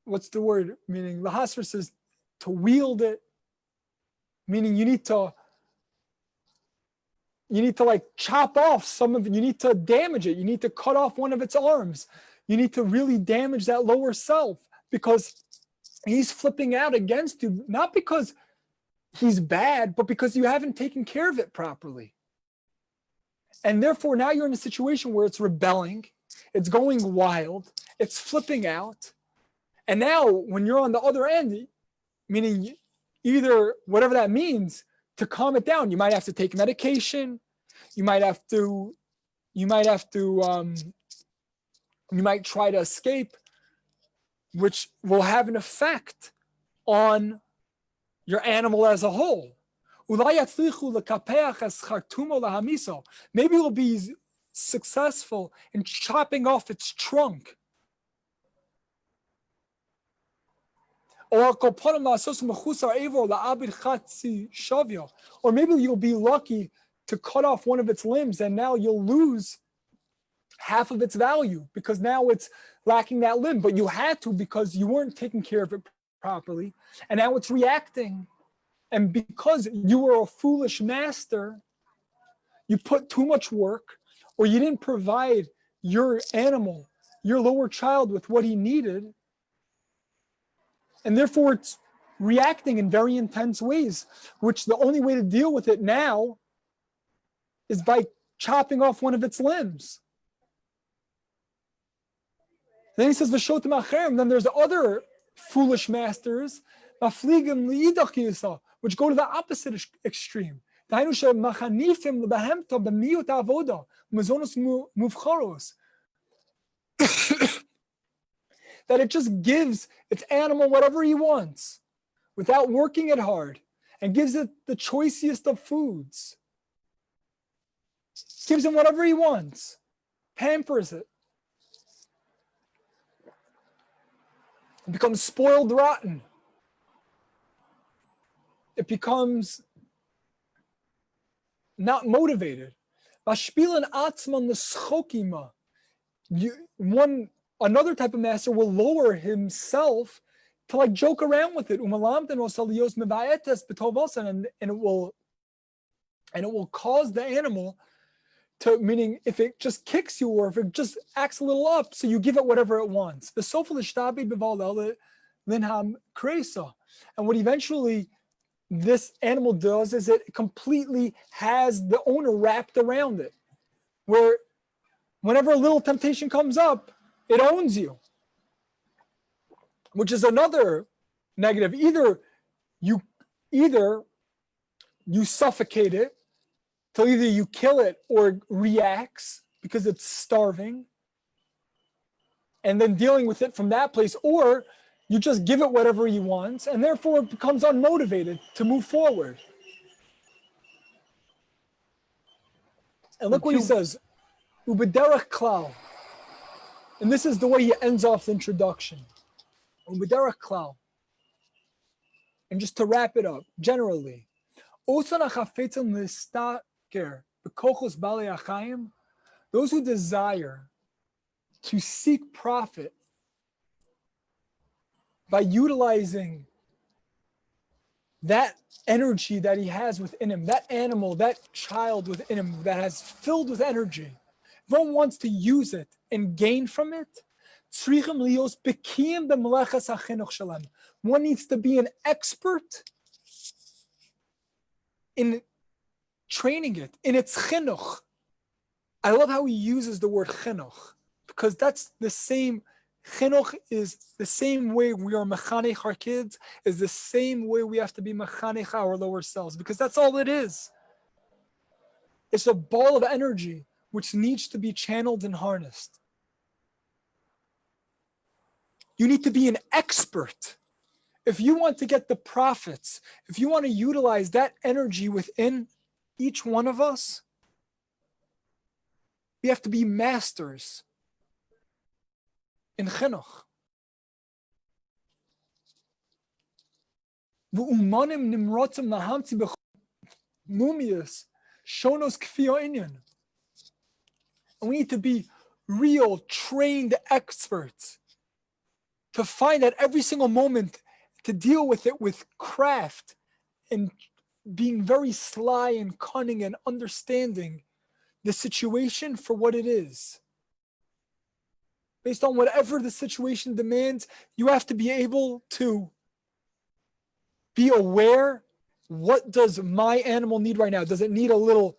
what's the word? Meaning, lahasr says to wield it, meaning you need to like chop off some of it. You need to damage it. You need to cut off one of its arms. You need to really damage that lower self because he's flipping out against you, not because he's bad, but because you haven't taken care of it properly. And therefore, now you're in a situation where it's rebelling, it's going wild, it's flipping out. And now when you're on the other end, meaning either whatever that means, to calm it down, you might have to take medication, you might try to escape, which will have an effect on your animal as a whole. Maybe it will be successful in chopping off its trunk. Or maybe you'll be lucky to cut off one of its limbs and now you'll lose half of its value because now it's lacking that limb, but you had to because you weren't taking care of it properly, and now it's reacting. And because you were a foolish master, you put too much work, or you didn't provide your animal, your lower child, with what he needed, and therefore it's reacting in very intense ways, which the only way to deal with it now is by chopping off one of its limbs. Then he says, V'shotim acherim. Then there's other foolish masters, mafligim li'idach, which go to the opposite extreme. That it just gives its animal whatever he wants without working it hard, and gives it the choicest of foods. Gives him whatever he wants, pampers it. It becomes spoiled rotten. It becomes not motivated. Another type of master will lower himself to like joke around with it. And it will cause the animal to, meaning if it just kicks you or if it just acts a little up, so you give it whatever it wants. And what eventually this animal does is it completely has the owner wrapped around it, where whenever a little temptation comes up, it owns you, which is another negative. Either you suffocate it till either you kill it or it reacts because it's starving, and then dealing with it from that place, or you just give it whatever he wants, and therefore it becomes unmotivated to move forward. And look what he says, Ubederach klal. And this is the way he ends off the introduction. Ubederach klal. And just to wrap it up, generally, those who desire to seek profit by utilizing that energy that he has within him, that animal, that child within him that has filled with energy, if one wants to use it and gain from it, one needs to be an expert in training it, in its chinuch. I love how he uses the word chinuch, because that's the same. Chinuch is the same way we are mechanech our kids, is the same way we have to be mechanech our lower selves, because that's all it is. It's a ball of energy which needs to be channeled and harnessed. You need to be an expert. If you want to get the profits, if you want to utilize that energy within each one of us, we have to be masters in chinuch. V'umanim nimrotzim lahamtzi b'mumias shonos kfiyo inyan. And we need to be real, trained experts to find at every single moment to deal with it with craft and being very sly and cunning and understanding the situation for what it is. Based on whatever the situation demands, you have to be able to be aware, what does my animal need right now? Does it need a little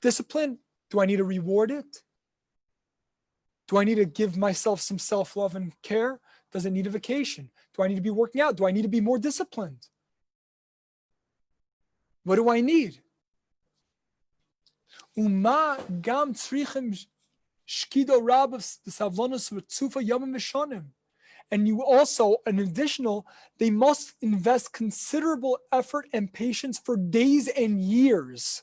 discipline? Do I need to reward it? Do I need to give myself some self-love and care? Does it need a vacation? Do I need to be working out? Do I need to be more disciplined? What do I need? Uma gam tzrichem shkido rab savlonos v'tzufa yomim v'shonim. And you also, an additional, they must invest considerable effort and patience for days and years.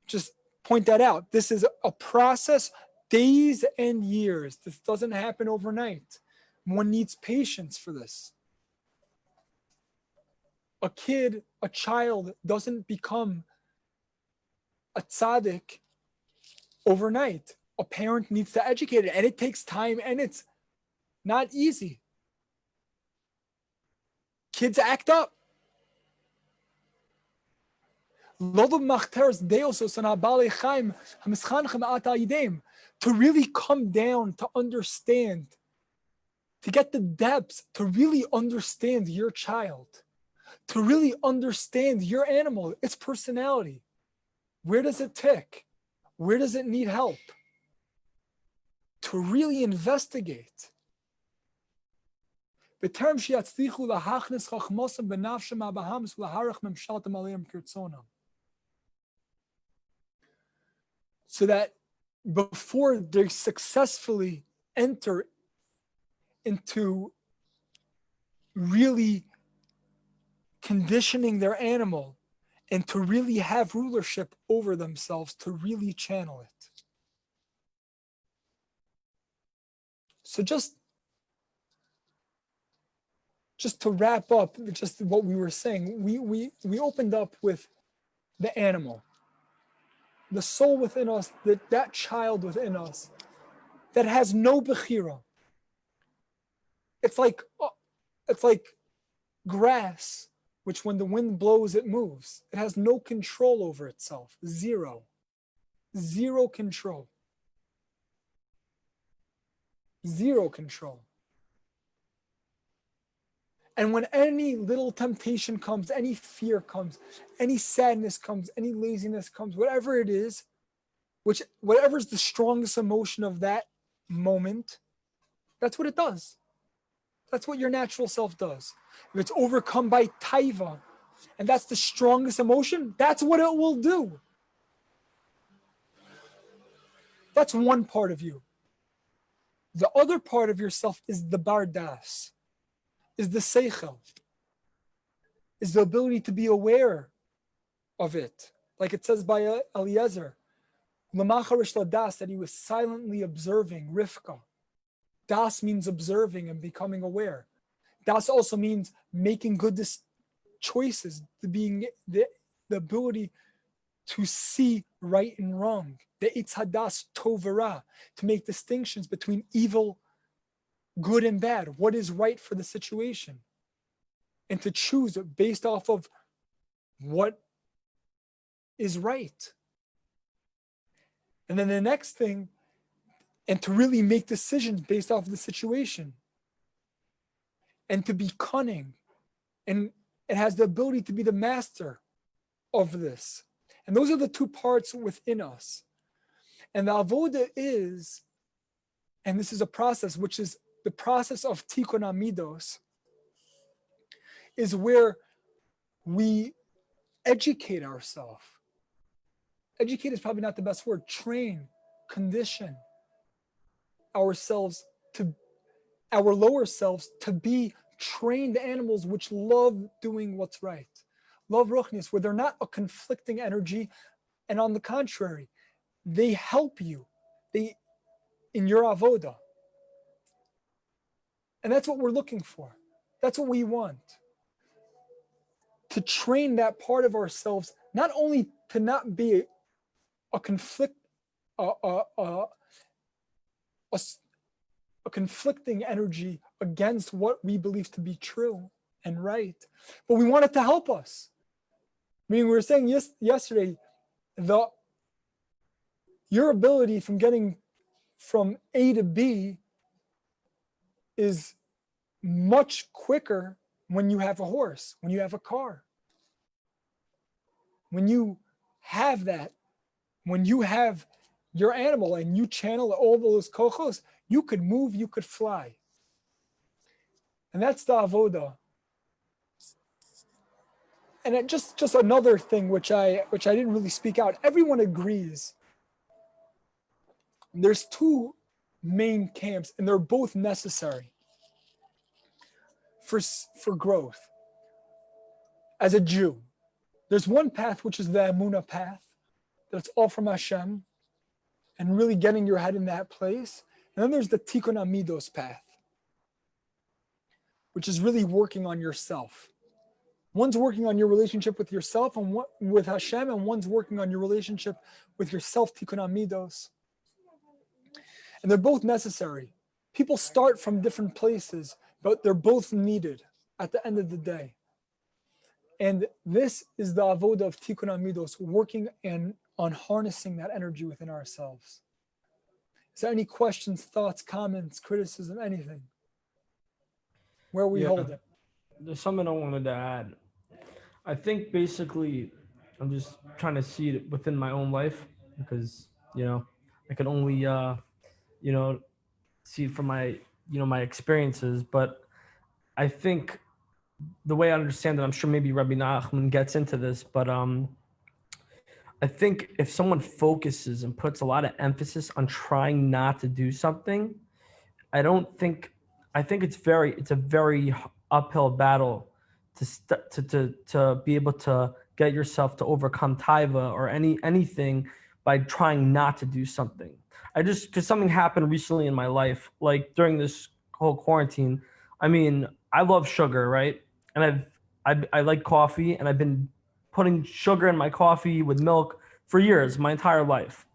Just point that out. This is a process, days and years. This doesn't happen overnight. One needs patience for this. A kid, a child doesn't become a tzaddik overnight. A parent needs to educate it, and it takes time, and it's not easy. Kids act up. To really come down, to understand, to get the depths, to really understand your child, to really understand your animal, its personality. Where does it tick? Where does it need help? To really investigate. So that before they successfully enter into really conditioning their animal and to really have rulership over themselves, to really channel it. So just to wrap up just what we were saying, we opened up with the animal, the soul within us, that child within us that has no bechira. It's like grass, which when the wind blows, it moves. It has no control over itself. Zero control. Zero control. And when any little temptation comes, any fear comes, any sadness comes, any laziness comes, whatever it is, whatever is the strongest emotion of that moment, that's what it does. That's what your natural self does. If it's overcome by taiva, and that's the strongest emotion, that's what it will do. That's one part of you. The other part of yourself is the bardas, is the seichel, is the ability to be aware of it. Like it says by Eliezer, Lamacharish ladas, that he was silently observing Rivka. Das means observing and becoming aware. Das also means making good choices, the ability to see right and wrong. The Eitz Hadas Tovara, to make distinctions between evil, good and bad, what is right for the situation, and to choose based off of what is right. And then the next thing, and to really make decisions based off of the situation, and to be cunning, and it has the ability to be the master of this. And those are the two parts within us. And the avoda is, and this is a process, which is the process of tikkun amidos, is where we educate ourselves educate is probably not the best word, train, condition ourselves to our lower selves to be trained animals which love doing what's right. Love ruchnius, where they're not a conflicting energy, and on the contrary, they help you in your avoda. And that's what we're looking for. That's what we want. To train that part of ourselves, not only to not be a conflict, a conflicting energy against what we believe to be true and right, but we want it to help us. I mean, we were saying yesterday, your ability from getting from A to B is much quicker when you have a horse, when you have a car. When you have that, when you have your animal and you channel all those kochos, you could move, you could fly. And that's the avoda. And just another thing which I didn't really speak out. Everyone agrees. There's two main camps, and they're both necessary for growth. As a Jew, there's one path which is the Emunah path, that's all from Hashem, and really getting your head in that place. And then there's the Tikkun Amidos path, which is really working on yourself. One's working on your relationship with yourself and with Hashem, and one's working on your relationship with yourself, Tikkun Amidos. And they're both necessary. People start from different places, but they're both needed at the end of the day. And this is the avoda of Tikkun Amidos, working on harnessing that energy within ourselves. Is there any questions, thoughts, comments, criticism, anything? Where we hold it? There's something I wanted to add. I think basically I'm just trying to see it within my own life because, I can only, see it from my, my experiences. But I think the way I understand it, I'm sure maybe Rabbi Nachman gets into this, but I think if someone focuses and puts a lot of emphasis on trying not to do something, I think it's a very uphill battle to be able to get yourself to overcome taiva or anything by trying not to do something. Because something happened recently in my life, like during this whole quarantine. I mean, I love sugar, right? And I like coffee, and I've been putting sugar in my coffee with milk for years, my entire life.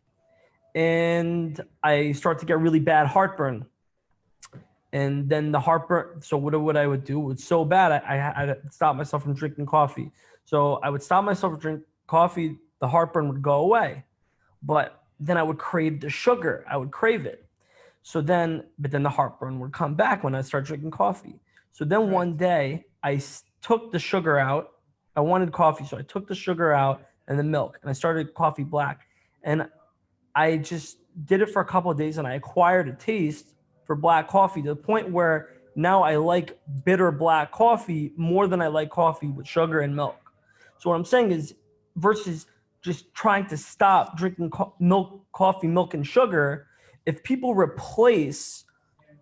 And I start to get really bad heartburn. And then the heartburn, so what I would do was so bad, I had to stop myself from drinking coffee. So I would stop myself from drinking coffee, the heartburn would go away. But then I would crave the sugar. I would crave it. But then the heartburn would come back when I start drinking coffee. So then one day I took the sugar out. I wanted coffee, so I took the sugar out and the milk, and I started coffee black. And I just did it for a couple of days, and I acquired a taste for black coffee to the point where now I like bitter black coffee more than I like coffee with sugar and milk. So what I'm saying is, versus just trying to stop drinking coffee, milk, and sugar, if people replace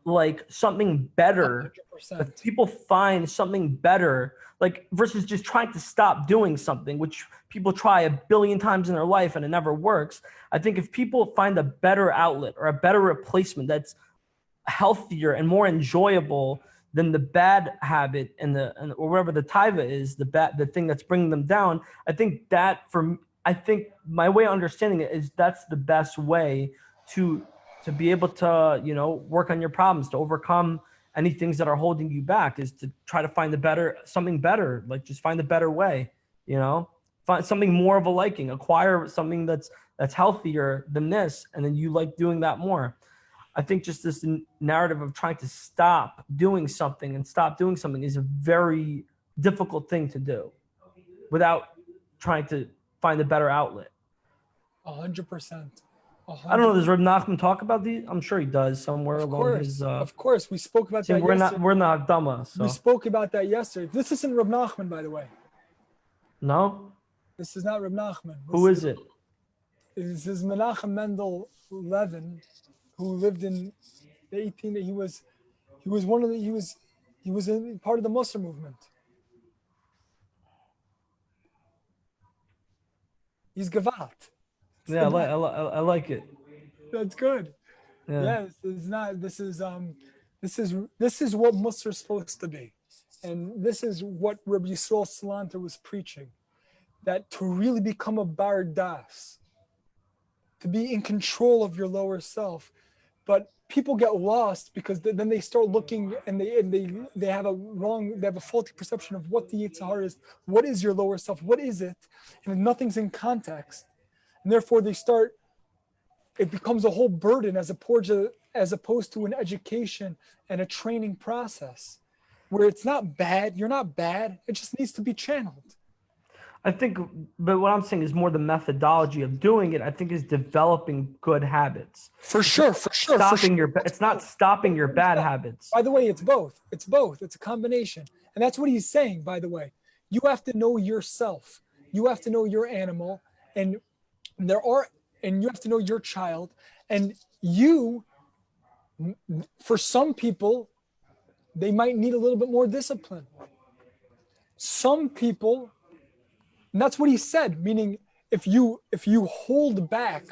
like something better, 100%. if people find something better, like versus just trying to stop doing something, which people try a billion times in their life and it never works. I think if people find a better outlet or a better replacement that's healthier and more enjoyable than the bad habit or whatever the taiva is, the thing that's bringing them down, I think my way of understanding it is that's the best way to be able to work on your problems, to overcome any things that are holding you back, is to try to find something better, like just find a better way, find something more of a liking, acquire something that's healthier than this, and then you like doing that more. I think just this narrative of trying to stop doing something is a very difficult thing to do without trying to find a better outlet. 100%. I don't know. Does Reb Nachman talk about these? I'm sure he does somewhere along his. Of course, we spoke about that yesterday. We're not Hakdama. So. We spoke about that yesterday. This isn't Reb Nachman, by the way. No? This is not Reb Nachman. Who is it? This is Menachem Mendel Levin, who lived in the 18. He was one of the he was in part of the Muslim movement. He's Gavat. Yeah, I like it. That's good. Yeah. Yes, it's not. This is what Musar is supposed to be, and this is what Rabbi Yisrael Salanter was preaching. That to really become a bar das, to be in control of your lower self, but people get lost because then they start looking and they have a faulty perception of what the Yitzhar is. What is your lower self? What is it? And nothing's in context, and therefore it becomes a whole burden as opposed to an education and a training process, where it's not bad. You're not bad. It just needs to be channeled. I think, but what I'm saying is more the methodology of doing it. I think is developing good habits. For sure. It's not stopping your bad habits. By the way, it's both. It's a combination. And that's what he's saying, by the way. You have to know yourself. You have to know your animal. And you have to know your child. And for some people, they might need a little bit more discipline. Some people, and that's what he said, meaning if you hold back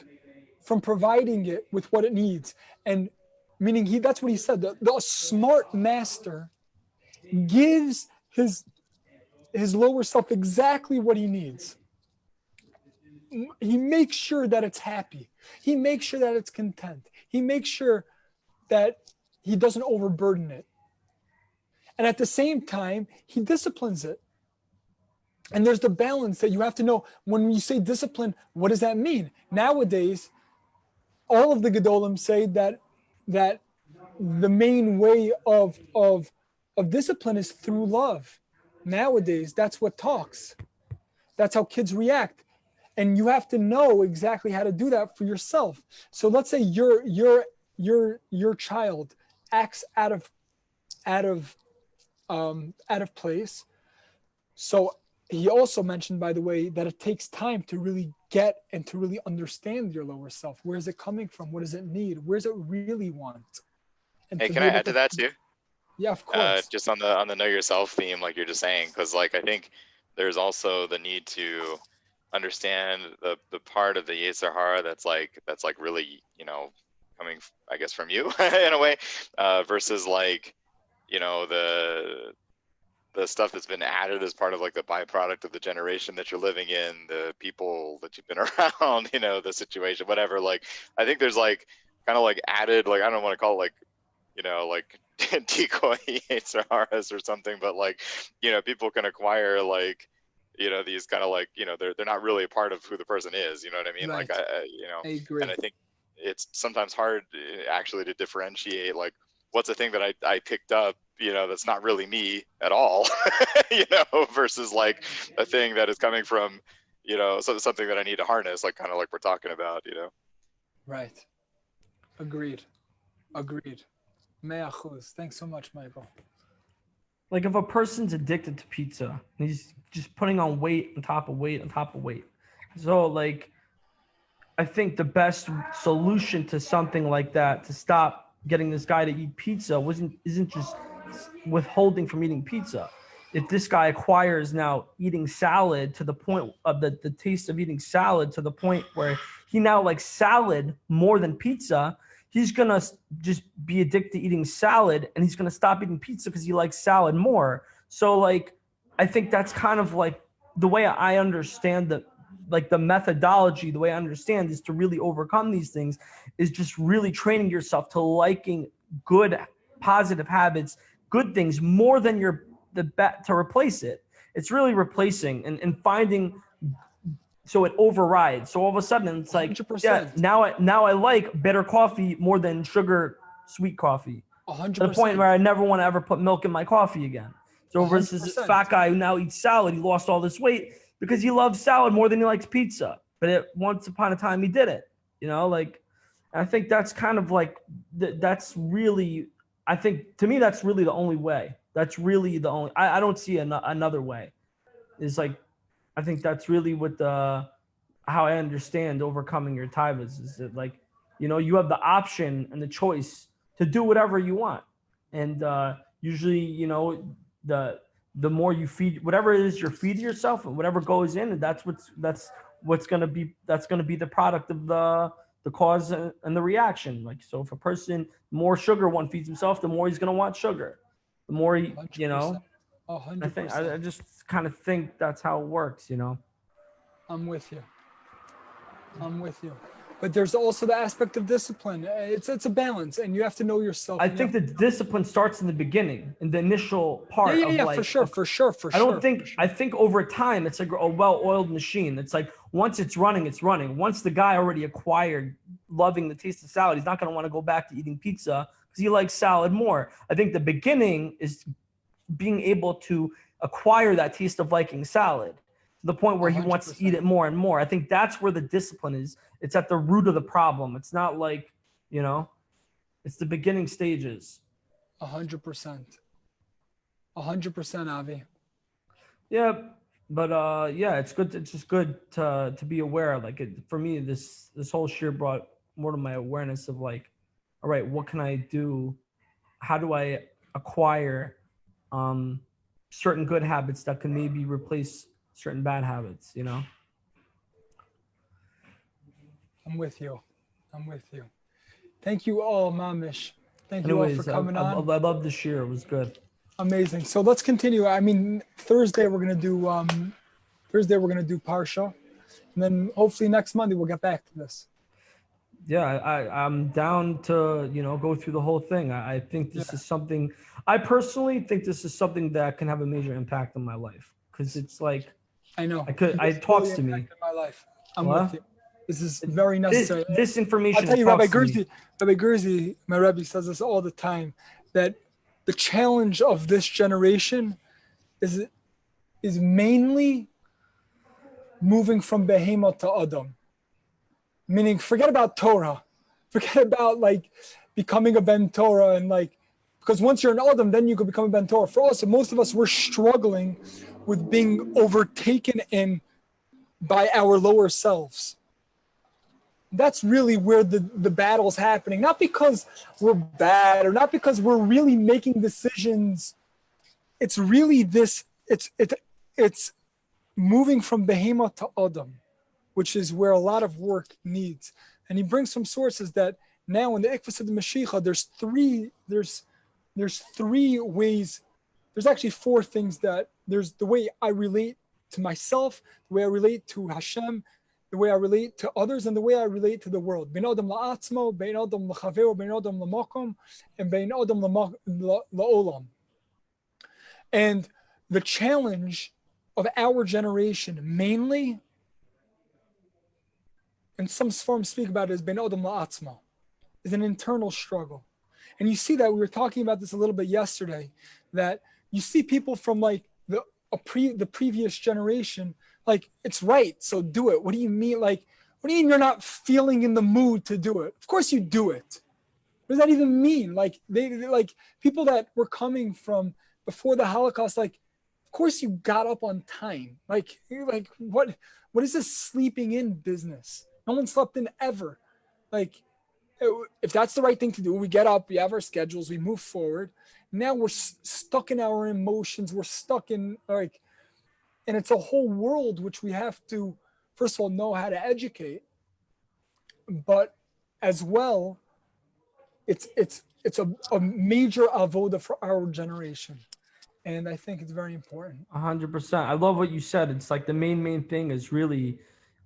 from providing it with what it needs, and meaning that's what he said, the smart master gives his lower self exactly what he needs. He makes sure that it's happy. He makes sure that it's content. He makes sure that he doesn't overburden it. And at the same time, he disciplines it. And there's the balance that you have to know. When you say discipline, what does that mean? Nowadays, all of the Gedolim say that the main way of discipline is through love. Nowadays, that's what talks. That's how kids react. And you have to know exactly how to do that for yourself. So let's say your child acts out of place. So he also mentioned, by the way, that it takes time to really get and to really understand your lower self. Where is it coming from? What does it need? Where does it really want? And hey, can I add to that too? Yeah, of course. Just on the know yourself theme, like you're just saying, because like I think there's also the need to understand the part of the Yetzer Hara that's like really, coming, I guess, from you in a way, versus like, the stuff that's been added as part of like the byproduct of the generation that you're living in, the people that you've been around, the situation, whatever. Like, I think there's like kind of like added, like, I don't want to call it like, like decoy Yetzer Haras or something, but like, people can acquire like, these kind of like, they're not really a part of who the person is. You know what I mean? Right. Like, I agree. And I think it's sometimes hard actually to differentiate, like, what's a thing that I picked up, that's not really me at all, versus like a thing that is coming from, something that I need to harness, like kind of like we're talking about, Right. Agreed. Mea chuz. Thanks so much, Michael. Like if a person's addicted to pizza, and he's just putting on weight on top of weight on top of weight. So like, I think the best solution to something like that, to stop getting this guy to eat pizza, isn't just withholding from eating pizza. If this guy acquires now eating salad to the point of the taste of eating salad to the point where he now likes salad more than pizza, he's going to just be addicted to eating salad, and he's going to stop eating pizza because he likes salad more. So like, I think that's kind of like the way I understand the methodology, the way I understand is to really overcome these things is just really training yourself to liking good, positive habits, good things more than to replace it. It's really replacing and finding, so it overrides. So all of a sudden it's like, 100%. yeah, now I like bitter coffee more than sugar sweet coffee. 100%. To the point where I never want to ever put milk in my coffee again. So versus this 100%. fat guy who now eats salad, he lost all this weight because he loves salad more than he likes pizza. But once upon a time he did it, I think that's kind of like, that's really, I think to me, that's really the only way. That's really the only, I don't see another way. It's like, I think that's really what how I understand overcoming your taivas is that, like, you know, you have the option and the choice to do whatever you want, and usually, you know, the more you feed whatever it is you're feeding yourself, and whatever goes in, and that's gonna be the product of the cause and the reaction. Like, so if a person more sugar one feeds himself, the more he's gonna want sugar. The more he, you 100%. know, I think 100%. I just kind of think that's how it works, you know. I'm with you. I'm with you. But there's also the aspect of discipline. It's a balance, and you have to know yourself. I and you think the have discipline starts in the beginning, in the initial part yeah, of yeah, like. for sure, for sure, for I sure. don't think. for sure. I think over time, it's like a well-oiled machine. It's like once it's running, it's running. Once the guy already acquired loving the taste of salad, he's not going to want to go back to eating pizza because he likes salad more. I think the beginning is being able to acquire that taste of liking salad to the point where he wants to eat it more and more. I think that's where the discipline is. It's at the root of the problem. It's not like, you know, it's the beginning stages. 100%. 100%, Avi. Yeah, but yeah, it's good. It's just good to be aware. Like, for me, this whole year brought more to my awareness of like, all right, what can I do? How do I acquire certain good habits that can maybe replace certain bad habits? You know. I'm with you. I'm with you. Thank you all, Mamish. Thank you all Anyways, for coming I on. love this year. It was good. Amazing. So let's continue. I mean, Thursday we're gonna do Parsha, and then hopefully next Monday we'll get back to this. Yeah, I'm down to, you know, go through the whole thing. I think this is something. I personally think this is something that can have a major impact on my life, because it's like I know. it talks to me. impacted my life. I'm What? with you. This is very necessary. This I'll information tell you, Rabbi talks to me. Gurzy, my Rebbe says this all the time, that the challenge of this generation is mainly moving from Behemoth to Adam. Meaning, forget about Torah, forget about like becoming a Ben Torah, and like, because once you're an Adam, then you can become a Ben Torah. For us, most of us, we're struggling with being overtaken in by our lower selves. That's really where the battle's happening. Not because we're bad, or not because we're really making decisions. It's really this, it's moving from Behemoth to Adam, which is where a lot of work needs. And he brings some sources that now in the Ikvas of the Mashiach, there's three ways. There's actually four things. That there's the way I relate to myself, the way I relate to Hashem, the way I relate to others, and the way I relate to the world. Bein adam la'atzmo, bein adam l'chavero, bein adam l'makom, and bein adam la'olam. And the challenge of our generation, mainly, and some forms speak about it as bein adam la'atzmo, is an internal struggle. And you see that we were talking about this a little bit yesterday, that you see people from like the previous generation, like, it's right, so do it. What do you mean? Like, what do you mean you're not feeling in the mood to do it? Of course you do it. What does that even mean? Like, they like people that were coming from before the Holocaust, like, of course you got up on time. Like what is this sleeping in business? No one slept in ever. Like, if that's the right thing to do, we get up, we have our schedules, we move forward. Now we're stuck in our emotions. We're stuck in like, and it's a whole world which we have to, first of all, know how to educate, but as well, it's a major avoda for our generation, and I think it's very important. 100%. I love what you said. It's like the main thing is really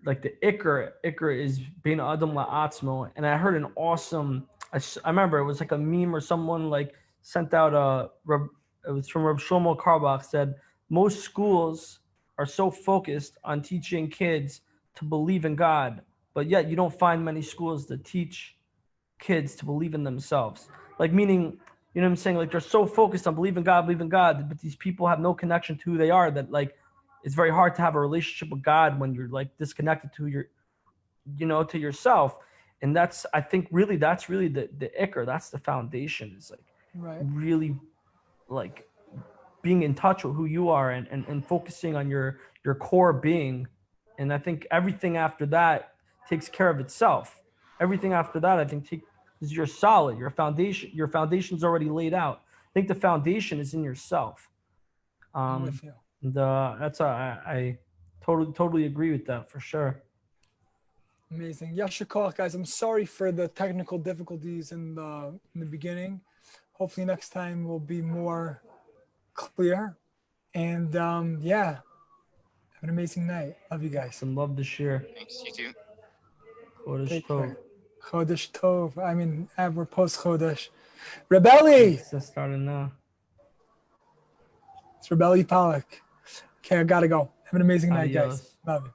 like the ikr. Ikr is being adam la'atzmo. And I heard an awesome. I remember it was like a meme, or someone like sent out it was from Reb Shlomo Karbach, said most schools are so focused on teaching kids to believe in God, but yet you don't find many schools that teach kids to believe in themselves. Like, meaning, you know what I'm saying? Like, they're so focused on believing God, but these people have no connection to who they are, that like it's very hard to have a relationship with God when you're like disconnected to your, you know, to yourself. And that's, I think, really, that's really the ikr. That's the foundation, is like really like being in touch with who you are, and focusing on your core being, And I think everything after that takes care of itself. Everything after that, I think, is you're solid. Your foundation's already laid out. I think the foundation is in yourself. I'm with you. I totally agree with that for sure. Amazing. Yasher koach, guys. I'm sorry for the technical difficulties in the beginning. Hopefully next time will be more clear. And yeah, have an amazing night. Love you guys. Some love to share. Thanks, you too. Chodesh Take Tov. care. Chodesh Tov. I mean, we're post Chodesh. Rebelli. It's just starting now. It's Rebelli Pollock. Okay, I gotta go. Have an amazing night, guys. Adios. Love you.